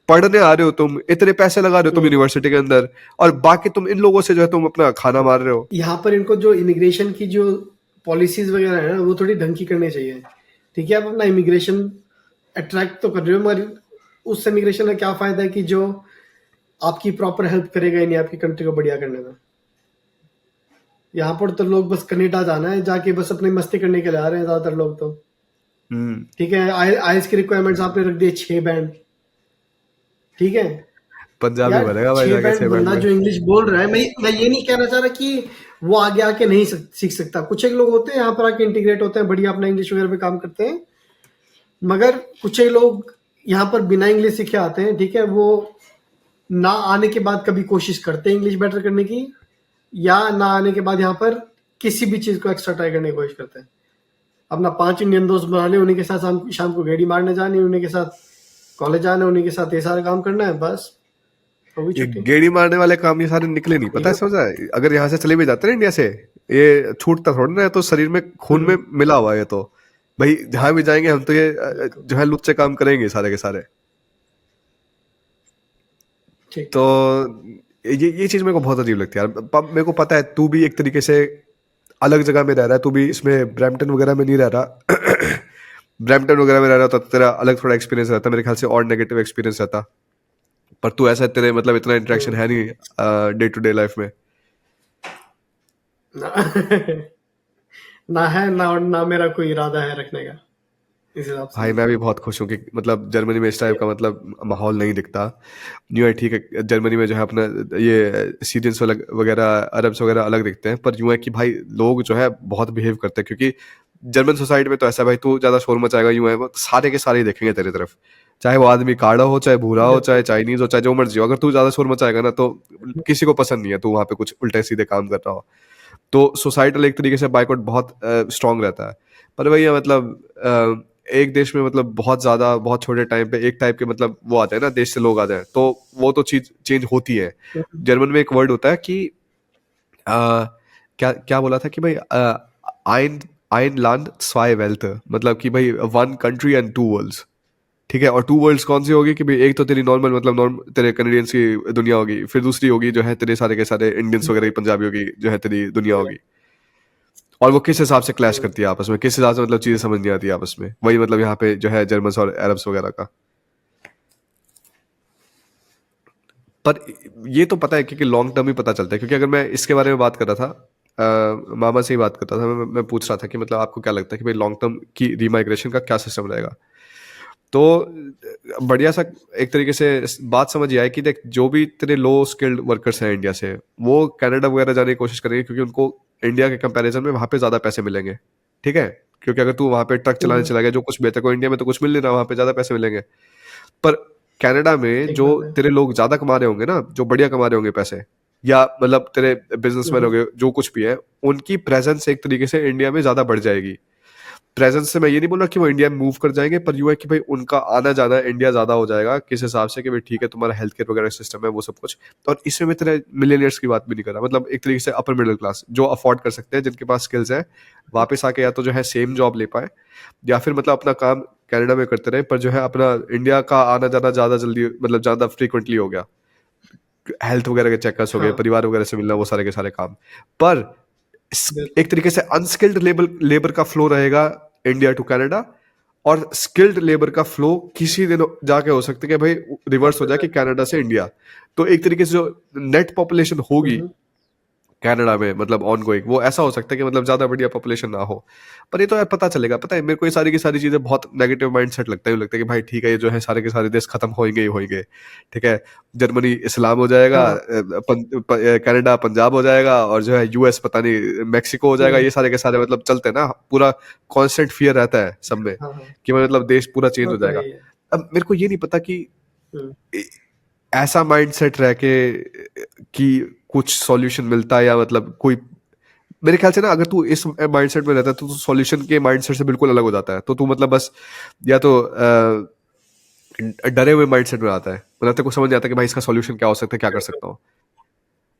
B: पढ़ने आ रहे हो, तुम इतने पैसे लगा रहे हो तुम यूनिवर्सिटी के अंदर, और बाकी तुम इन लोगों से जो है तुम अपना खाना मार रहे हो.
A: यहाँ पर इनको जो इमिग्रेशन की जो पॉलिसीज वगैरह है ना, वो थोड़ी ढंग की करनी चाहिए. ठीक है, आप अपना इमिग्रेशन अट्रैक्ट तो कर रहे हो, मगर उस इमिग्रेशन का क्या फायदा है कि जो आपकी प्रॉपर हेल्प करेगा ही नहीं आपकी कंट्री को बढ़िया करने में। यहाँ पर तो लोग बस कनाडा जाना है, जाके बस अपनी मस्ती करने के लिए आ रहे हैं ज्यादातर लोग तो।
B: हम्म
A: ठीक है, आईएलटीएस की रिक्वायरमेंट्स आपने रख दिए 6 बैंड। ठीक है
B: पंजाबी
A: यार,
B: बनेगा भाई
A: 6
B: जाके
A: बैंड
B: 6 बैंड
A: बंदा
B: में।
A: जो इंग्लिश बोल रहा है, मैं ये नहीं कहना चाह रहा कि वो आगे आके नहीं सीख सकता। कुछ एक लोग होते हैं यहाँ पर आके इंटीग्रेट होते हैं, बढ़िया अपना इंग्लिश वगैरह पे काम करते हैं, मगर कुछ एक लोग यहाँ पर बिना इंग्लिश सीखे आते हैं। ठीक है, वो ना आने के बाद कभी कोशिश करते हैं इंग्लिश बेटर करने की, या ना आने के बाद यहाँ पर किसी भी चीज को एक्स्ट्रा ट्राई करने की कोशिश करते हैं। अपना 5 इंडियन दोस्त बना ले, उन्हीं के साथ शाम को गेड़ी मारने जानी, उन्हीं के साथ कॉलेज जाना, उन्हीं के साथ ये सारा काम करना है, बस हो गई
B: ये
A: छुट्टी।
B: गेड़ी मारने वाले काम ये सारे निकले नहीं, पता है समझा है? अगर यहाँ से चले भी जाते हैं ना इंडिया से, ये छूटता थोड़ा ना है, तो शरीर में खून में मिला हुआ है ये तो। भाई जहां भी जाएंगे हम तो ये जो है लुच्चे काम करेंगे सारे के सारे।
A: ठीक।
B: तो ये चीज मेरे को बहुत अजीब लगती है यार। मेरे को पता है तू भी एक तरीके से अलग जगह में रह रहा है, तू भी इसमें ब्रैम्पटन वगैरह में नहीं रह रहा। ब्रैम्पटन वगैरह में रह रहा तो तेरा अलग थोड़ा एक्सपीरियंस रहता, मेरे ख्याल से और नेगेटिव एक्सपीरियंस रहता। पर तू ऐसा तेरे मतलब इतना इंटरेक्शन है नहीं डे टू डे लाइफ में।
A: ना, ना है ना मेरा कोई इरादा है रखने का इस हिसाब से।
B: भाई मैं भी बहुत खुश हूँ कि मतलब जर्मनी में इस टाइप का मतलब माहौल नहीं दिखता। यूँ है ठीक है, जर्मनी में जो है अपना ये सीरियंस वगैरह अरब्स वगैरह अलग दिखते हैं, पर यूँ है कि भाई लोग जो है बहुत बिहेव करते हैं। क्योंकि जर्मन सोसाइटी में तो ऐसा है भाई, तू ज़्यादा शोर मचाएगा यूँ है वो सारे के सारे ही देखेंगे तेरी तरफ, चाहे वो आदमी काला हो, चाहे भूरा हो, चाहे चाइनीज हो, चाहे जो मर्जी हो। अगर तू ज़्यादा शोर मचाएगा ना तो किसी को पसंद नहीं है तू वहाँ पे कुछ उल्टे सीधे काम कर रहा हो। तो सोसाइटल एक तरीके से बाइकआउट बहुत स्ट्रांग रहता है। पर भैया मतलब एक देश में मतलब बहुत ज्यादा बहुत छोटे टाइम पे एक टाइप के मतलब वो आते हैं ना, देश से लोग आते हैं, तो वो तो चीज चेंज होती है। जर्मन में एक वर्ड होता है कि क्या क्या बोला था कि भाई आइन आइन लैंड स्वाई वेल्थ, मतलब कि भाई 1 कंट्री एंड 2 वर्ल्ड्स। ठीक है, और 2 वर्ल्ड्स कौन सी होगी कि भाई एक तो तेरी नॉर्मल मतलब तेरे कैनेडियंस की दुनिया होगी, फिर दूसरी होगी जो है तेरे सारे के सारे इंडियंस वगैरह की पंजाबियों की जो है तेरी दुनिया होगी। और वो किस हिसाब से क्लैश करती है आपस में, किस हिसाब से मतलब चीजें समझ नहीं आती है आपस में। वही मतलब यहाँ पे जो है जर्मन्स और अरब्स वगैरह का। पर ये तो पता है क्योंकि लॉन्ग टर्म ही पता चलता है। क्योंकि अगर मैं इसके बारे में बात कर रहा था, मामा से ही बात करता था, मैं पूछ रहा था कि मतलब आपको क्या लगता है कि भाई लॉन्ग टर्म की रीमाइग्रेशन का क्या सिस्टम रहेगा। तो बढ़िया सा एक तरीके से बात समझ आए कि देख, जो भी तेरे लो स्किल्ड वर्कर्स हैं इंडिया से, वो कनाडा वगैरह जाने की कोशिश करेंगे, क्योंकि उनको इंडिया के कंपैरिजन में वहाँ पे ज़्यादा पैसे मिलेंगे। ठीक है, क्योंकि अगर तू वहाँ पे ट्रक चलाने चला गया, जो कुछ बेहतर को इंडिया में तो कुछ मिल नहीं रहा, वहाँ पे ज़्यादा पैसे मिलेंगे। पर कनाडा में
A: ठीक
B: जो
A: बात है।
B: तेरे लोग ज़्यादा कमा रहे होंगे ना, जो बढ़िया कमा रहे होंगे पैसे, या मतलब तेरे बिजनेसमैन होंगे, जो कुछ भी है, उनकी प्रेजेंस एक तरीके से इंडिया में ज़्यादा बढ़ जाएगी। प्रेजेंस से मैं ये नहीं बोल रहा कि वो इंडिया में मूव कर जाएंगे, पर यूँ है कि भाई उनका आना जाना इंडिया ज्यादा हो जाएगा। किस हिसाब से कि भाई ठीक है, तुम्हारा हेल्थ केयर वगैरह सिस्टम है वो सब कुछ। और इसमें मैं तेरे मिलियनियर्स की बात भी नहीं कर रहा, मतलब एक तरीके से अपर मिडिल क्लास जो अफोर्ड कर सकते हैं, जिनके पास स्किल्स है, वापस आके या तो जो है सेम जॉब ले पाए, या फिर मतलब अपना काम कनाडा में करते रहे, पर जो है अपना इंडिया का आना जाना ज्यादा जल्दी मतलब ज्यादा फ्रीक्वेंटली हो गया, हेल्थ वगैरह के चेकअप्स हो गए,
A: हाँ,
B: परिवार वगैरह से मिलना, वो सारे के सारे काम। पर
A: बिल्कुल।
B: एक तरीके से अनस्किल्ड लेबर का फ्लो रहेगा इंडिया टू कनाडा, और स्किल्ड लेबर का फ्लो किसी दिन जाके हो सकता है कि भाई रिवर्स हो जाए कि कनाडा से इंडिया। तो एक तरीके से जो नेट पॉपुलेशन होगी कनाडा में मतलब ऑन गोइंग, वो ऐसा हो सकता है कि मतलब ज्यादा बढ़िया पॉपुलेशन ना हो। पर ये तो यार पता चलेगा। पता है मेरे को ये सारी की सारी चीजें बहुत नेगेटिव माइंडसेट लगता है कि भाई ठीक है, ये जो है सारे के सारे देश खत्म होंगे ही होंगे। ठीक है, जर्मनी इस्लाम हो जाएगा,
A: हाँ,
B: कनाडा पंजाब हो जाएगा, और जो है यूएस पता नहीं मैक्सिको हो जाएगा। ये सारे के सारे मतलब चलते हैं ना, पूरा कॉन्स्टेंट फियर रहता है सब में
A: हाँ, हाँ,
B: कि मतलब देश पूरा चेंज
A: वो
B: हो
A: तो है
B: जाएगा।
A: ही है।
B: अब मेरे को ये नहीं पता कि
A: हम्म,
B: ऐसा माइंडसेट रह के कि कुछ सॉल्यूशन मिलता है, या मतलब कोई, मेरे ख्याल से ना अगर तू इस माइंडसेट में रहता है तो तू सॉल्यूशन के माइंडसेट से बिल्कुल अलग हो जाता है। तो तू मतलब बस या तो डरे हुए माइंडसेट में आता है, मतलब तेरे को समझ नहीं आता कि भाई इसका सॉल्यूशन क्या हो सकता है, क्या कर सकता हूँ।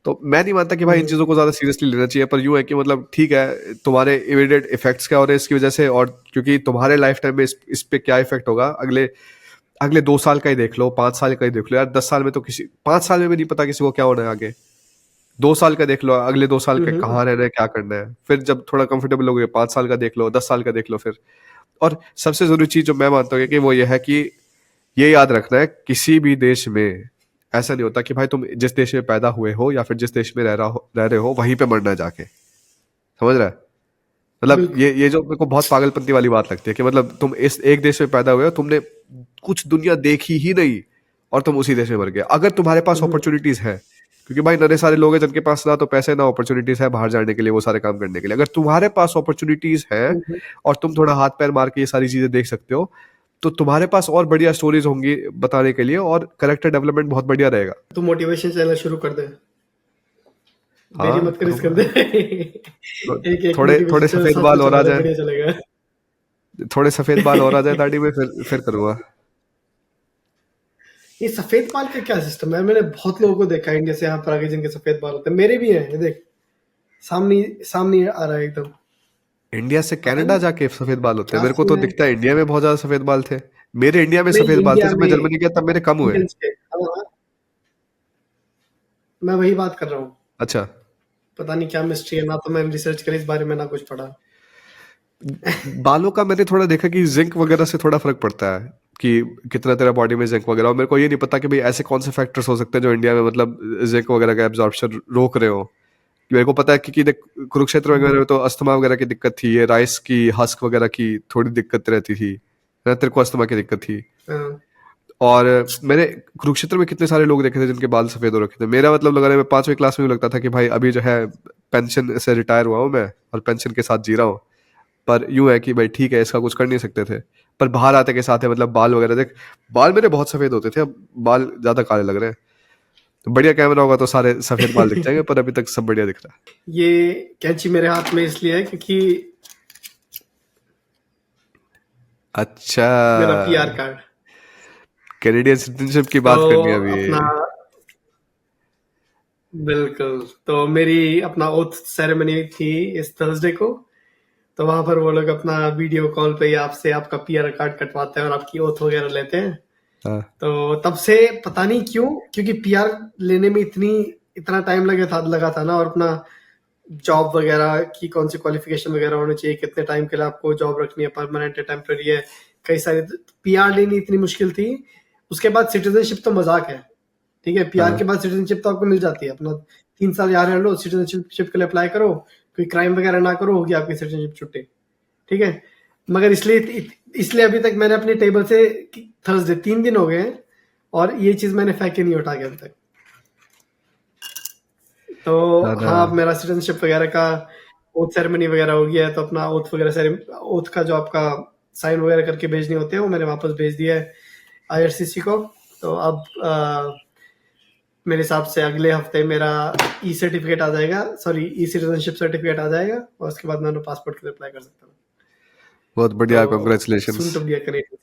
B: तो मैं नहीं मानता कि भाई इन चीज़ों को ज़्यादा सीरियसली लेना चाहिए। पर यूँ है कि मतलब ठीक है, तुम्हारे इमीडिएट इफेक्ट्स क्या हो रहे हैं इसकी वजह से, और क्योंकि तुम्हारे लाइफ टाइम में इस पे क्या इफेक्ट होगा, अगले अगले 2 साल का ही देख लो, 5 साल का ही देख लो यार। 10 साल में तो किसी 5 साल में भी नहीं पता किसी को क्या होना है आगे। 2 साल का देख लो, अगले 2 साल का
A: हम्म,
B: कहाँ रहना है, क्या करना है। फिर जब थोड़ा कंफर्टेबल हो गए, 5 साल का देख लो, 10 साल का देख लो फिर। और सबसे जरूरी चीज जो मैं मानता हूँ कि वो ये है कि ये याद रखना है, किसी भी देश में ऐसा नहीं होता कि भाई तुम जिस देश में पैदा हुए हो या फिर जिस देश में रह रहे हो वहीं पे मरना जाके, समझ रहा है? मतलब
A: बिल्कुल।
B: ये जो मेरे को बहुत पागलपंती वाली बात लगती है कि मतलब तुम इस एक देश में पैदा हुए हो, तुमने कुछ दुनिया देखी ही नहीं और तुम उसी देश में मर गए। अगर तुम्हारे पास
A: हम्म,
B: अपॉर्चुनिटीज है, क्योंकि भाई नरे सारे लोग हैं जिनके पास ना तो पैसे ना अपॉर्चुनिटीज है बाहर जाने के लिए, वो सारे काम करने के लिए। अगर तुम्हारे पास अपॉर्चुनिटीज है
A: हम्म।
B: और तुम थोड़ा हाथ पैर मार के ये सारी चीजें देख सकते हो, तो तुम्हारे पास और बढ़िया स्टोरीज होंगी बताने के लिए और कैरेक्टर डेवलपमेंट बहुत बढ़िया रहेगा।
A: तू मोटिवेशन चैनल शुरू कर दे, मेरी
B: हाँ
A: मत कर, इसकर
B: करूंगा।
A: दे। एक एक
B: थोड़े
A: मोटिवेशन
B: थोड़े
A: चैनल
B: सफेद
A: साथ में
B: बाल और
A: चला
B: आ
A: दे,
B: जाए,
A: बढ़िया चलेगा।
B: थोड़े सफेद बाल और आ जाए दाढ़ी में, फिर करूंगा।
A: ये सफेद बाल का क्या सिस्टम है? मैंने बहुत लोगों को देखा है इंडिया से यहाँ पर आके जिनके सफेद बाल होते हैं, मेरे भी हैं, ये देख सामने सामने आ रहा है एकदम।
B: इंडिया से
A: पता
B: कनाडा
A: नहीं
B: जाके सफेद बाल होते हैं?
A: क्या
B: मेरे को तो
A: सीन है।
B: दिखता है इंडिया में बहुत ज्यादा सफेद बाल थे। मेरे इंडिया में
A: नहीं,
B: सफेद बाल थे,
A: इंडिया
B: जब
A: में
B: मैं जर्मनी गया तब मेरे कम हुए।
A: इंडियंस के, हाँ हाँ, मैं वही बात कर रहा हूँ।
B: अच्छा,
A: पता नहीं क्या मिस्ट्री है, ना तो मैंने रिसर्च करी इस बारे में, ना कुछ पढ़ा।
B: बालों का मैंने थोड़ा देखा कि जिंक वगैरह से थोड़ा फर्क पड़ता है कि कितना तेरा बॉडी में जिंक वगैरह, और मेरे को ये नहीं पता कि भाई ऐसे कौन से फैक्टर्स हो सकते हैं जो इंडिया में मतलब जिंक वगैरह का एब्जॉर्प्शन रोक रहे हो। मेरे को पता है कि देख कुरुक्षेत्र वगैरह में तो अस्थमा वगैरह की दिक्कत थी, ये राइस की हस्क वगैरह की थोड़ी दिक्कत रहती थी, तेरे को अस्थमा की दिक्कत थी।
A: हाँ,
B: और मैंने कुरुक्षेत्र में कितने सारे लोग देखे थे जिनके बाल सफेद हो रखे थे। मेरा मतलब लगाने में 5वीं क्लास में भी लगता था कि भाई अभी जो है पेंशन से रिटायर हुआ हूँ मैं और पेंशन के साथ जी रहा हूँ, पर यूं है कि भाई ठीक है इसका कुछ कर नहीं सकते थे। पर बाहर आते के साथ है मतलब बाल वगैरह देख, बाल मेरे बहुत सफेद होते थे, अब बाल ज्यादा काले लग रहे हैं। तो बढ़िया कैमरा होगा तो सारे सफेद बाल दिख जाएंगे, पर अभी तक सब बढ़िया दिख रहा है।
A: ये कैंची मेरे हाथ में इसलिए है क्योंकि
B: अच्छा,
A: मेरा पीआर कार्ड।
B: कैनेडियन सिटीजनशिप की
A: तो
B: बात करनी है अभी।
A: अपना, बिल्कुल, तो मेरी अपना ओथ सेरेमनी थी इस थर्सडे को। तो वहां पर वो लोग अपना वीडियो कॉल पे ही आपसे आपका पीआर कार्ड कटवाते हैं और आपकी ओथ वगैरह लेते हैं।
B: हाँ,
A: तो तब से पता नहीं क्यों, क्योंकि पीआर लेने में इतना टाइम लगा था ना, और अपना जॉब वगैरह की कौन सी क्वालिफिकेशन वगैरह होनी चाहिए, कितने टाइम के लिए आपको जॉब रखनी है, परमानेंट है, टेम्पररी है, कई सारी। पीआर लेनी इतनी मुश्किल थी। उसके बाद सिटीजनशिप तो मजाक है, ठीक है। पीआर
B: हाँ।
A: के बाद सिटीजनशिप तो आपको मिल जाती है, अपना 3 साल यहाँ रह लो, सिटीजनशिप के लिए अप्लाई करो, कोई क्राइम वगैरह ना करो, होगी आपकी सिटीजनशिप छुट्टी, ठीक है। मगर इसलिए अभी तक मैंने अपने टेबल से थर्सडे 3 दिन हो गए हैं और ये चीज मैंने फेंक नहीं उठा के अभी तक। तो
B: ना ना,
A: हाँ, अब मेरा सिटीजनशिप वगैरह का ओथ सेरेमनी वगैरह हो गया है, तो अपना ओथ वगैरह ओथ का जो आपका साइन वगैरह करके भेजने होते हैं वो मैंने वापस भेज दिया है आईआरसीसी को। तो अब मेरे हिसाब से अगले हफ्ते मेरा ई सर्टिफिकेट आ जाएगा, सॉरी ई सिटीजनशिप सर्टिफिकेट आ जाएगा, और उसके बाद मैं पासपोर्ट के लिए अप्लाई कर सकता हूँ।
B: बहुत बढ़िया,
A: तो
B: congratulations.
A: Soon to be a Canadian.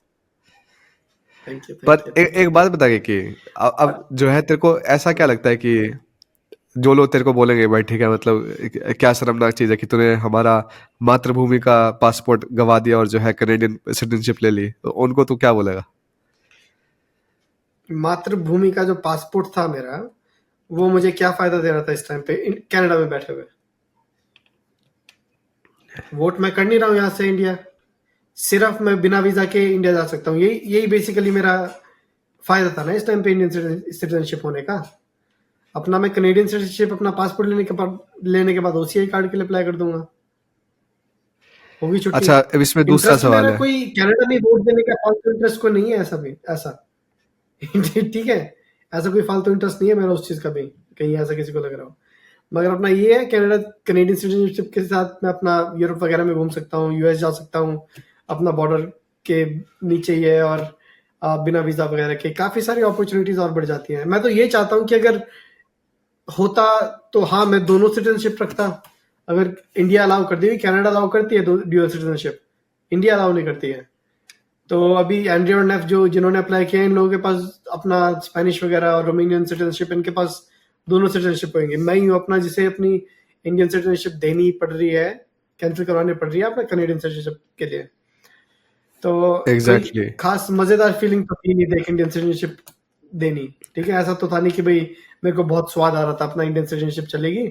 A: Thank you,
B: पर
A: थैंक यू,
B: एक
A: थैंक
B: एक बात बता के कि अब जो है तेरे को ऐसा क्या लगता है कि जो लोग तेरे को बोलेंगे भाई ठीक है मतलब क्या शर्मनाक चीज है कि तूने हमारा मातृभूमि का पासपोर्ट गवा दिया और जो है कनेडियन सिटीजनशिप ले ली, तो उनको तू क्या बोलेगा?
A: यू। मातृभूमि का जो पासपोर्ट था मेरा, वो मुझे क्या फायदा दे रहा था इस टाइम पे कनाडा में बैठे हुए? वोट मैं कर नहीं रहा हूँ यहाँ से इंडिया, सिर्फ मैं बिना वीजा के इंडिया जा सकता हूँ। यही यही बेसिकली मेरा फायदा था ना इस टाइम पे इंडियन सिटीजनशिप होने का। अपना मैं कनेडियन सिटीजनशिप अपना पासपोर्ट लेने के बाद ओसीआई कार्ड के लिए अप्लाई कर दूंगा, होगी छुट्टी।
B: अच्छा, अब इसमें दूसरा
A: इंटरेस्ट
B: सवाल
A: मेरा
B: है।
A: कोई कनाडा में वोट देने का फालतू इंटरेस्ट को नहीं है, ऐसा भी ऐसा। ठीक है, ऐसा कोई फालतू इंटरेस्ट नहीं है मेरा उस चीज का भी, कहीं ऐसा किसी को लग रहा हो। मगर अपना ये है कनाडा कनेडियन सिटीजनशिप के साथ मैं अपना यूरोप वगैरह में घूम सकता हूँ, यूएस जा सकता हूँ, अपना बॉर्डर के नीचे ही है, और बिना वीजा वगैरह के काफी सारी अपॉर्चुनिटीज और बढ़ जाती हैं। मैं तो ये चाहता हूँ कि अगर होता तो हाँ, मैं दोनों सिटीजनशिप रखता। अगर इंडिया अलाउ कर दी, कनाडा अलाउ करती है ड्यूअल सिटीजनशिप, इंडिया अलाउ नहीं करती है। तो अभी एंड्रियो और नेफ जो जिन्होंने अप्लाई किया, इन लोगों के पास अपना स्पेनिश वगैरह और रोमानियन सिटीजनशिप, इनके पास दोनों सिटीजनशिप होंगे। मैं ही हूँ अपना जिसे अपनी इंडियन सिटीजनशिप देनी पड़ रही है, कैंसिल करवानी पड़ रही है अपना कनेडियन सिटीजनशिप के लिए। तो कोई
B: एग्जैक्टली।
A: खास मजेदार फीलिंग तो थी नहीं देख इंडियन सिटीजनशिप देनी, ठीक है। ऐसा तो था नहीं कि भाई मेरे को बहुत स्वाद आ रहा था अपना इंडियन सिटीजनशिप चलेगी,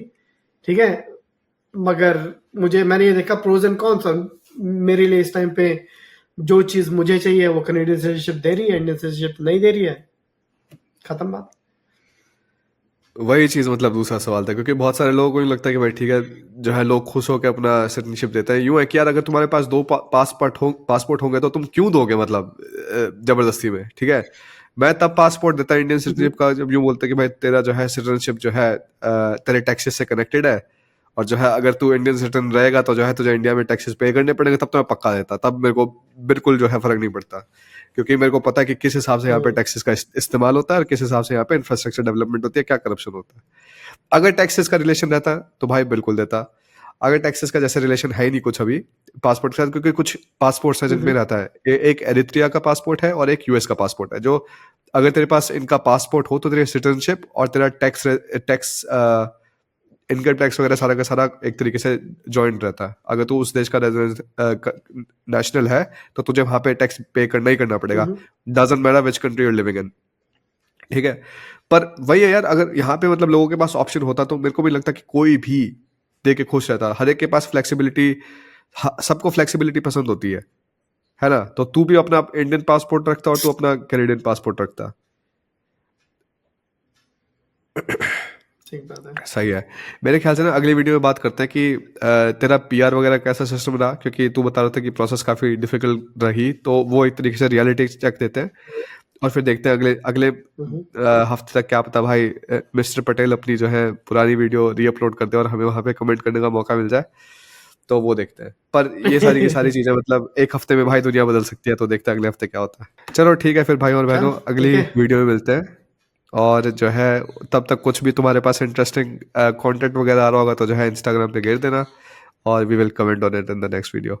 A: ठीक है। मगर मैंने ये देखा प्रोज एंड कॉन्स, मेरे लिए इस टाइम पे जो चीज मुझे चाहिए वो कनेडियन सिटीजनशिप दे रही है, इंडियन सिटीजनशिप नहीं दे रही है, खत्म बात।
B: वही चीज़ मतलब दूसरा सवाल था, क्योंकि बहुत सारे लोगों को नहीं लगता कि भाई ठीक है जो है लोग खुश होकर अपना सिटीजनशिप देते हैं। यूं है कि यार अगर तुम्हारे पास दो पासपोर्ट होंगे तो तुम क्यों दोगे, मतलब जबरदस्ती में, ठीक है। मैं तब पासपोर्ट देता इंडियन सिटीजनशिप का जब यूं बोलते कि भाई तेरा जो है सिटीजनशिप जो है तेरे टैक्सेस से कनेक्टेड है, और जो है अगर तू इंडियन सिटीजन रहेगा तो जो है तुझे इंडिया में टैक्सेस पे करने पड़ेंगे, तब तो मैं पक्का देता, तब मेरे को बिल्कुल जो है फर्क नहीं पड़ता, क्योंकि मेरे को पता है कि किस हिसाब से यहाँ पे टैक्सेस का इस्तेमाल होता है और किस हिसाब से यहाँ पे इंफ्रास्ट्रक्चर डेवलपमेंट होती है, क्या करप्शन होता है। अगर टैक्सेस का रिलेशन रहता तो भाई बिल्कुल देता। अगर टैक्सेस का जैसे रिलेशन है ही नहीं कुछ अभी पासपोर्ट के साथ, क्योंकि कुछ पासपोर्ट है जिनमें रहता है एक एरिट्रिया का पासपोर्ट है और एक यूएस का पासपोर्ट है, जो अगर तेरे पास इनका पासपोर्ट हो तो तेरी सिटीजनशिप और तेरा टैक्स इनकम टैक्स वगैरह सारा का सारा एक तरीके से जॉइंट रहता है। अगर तू उस देश का नेशनल है तो तुझे वहां पे टैक्स पे करना ही करना पड़ेगा, doesn't matter which country you are living in, ठीक है। पर वही है यार, अगर यहाँ पे मतलब लोगों के पास ऑप्शन होता तो मेरे को भी लगता कि कोई भी दे के खुश रहता। हर एक के पास फ्लेक्सिबिलिटी, सबको फ्लेक्सिबिलिटी पसंद होती है ना। तो तू भी अपना इंडियन पासपोर्ट रखता और तू अपना कैनेडियन पासपोर्ट रखता।
A: ठीक बात है।
B: सही है। मेरे ख्याल से ना अगली वीडियो में बात करते हैं कि तेरा पीआर वगैरह कैसा सिस्टम रहा, क्योंकि तू बता रहा था कि प्रोसेस काफ़ी डिफिकल्ट रही, तो वो एक तरीके से रियलिटी चेक देते हैं और फिर देखते हैं अगले अगले हफ्ते तक क्या पता भाई मिस्टर पटेल अपनी जो है पुरानी वीडियो रीअपलोड कर दे और हमें वहाँ पे कमेंट करने का मौका मिल जाए, तो वो देखते हैं। पर ये सारी की सारी चीज़ें मतलब एक हफ्ते में भाई दुनिया बदल सकती है, तो देखते हैं अगले हफ्ते क्या होता है। चलो ठीक है फिर भाई और बहनों,
A: चल,
B: अगली
A: ठीक है।
B: वीडियो में मिलते हैं। और जो है तब तक कुछ भी तुम्हारे पास इंटरेस्टिंग कंटेंट वगैरह आ रहा होगा तो जो है इंस्टाग्राम पे घेर देना और we will comment on it in the next video.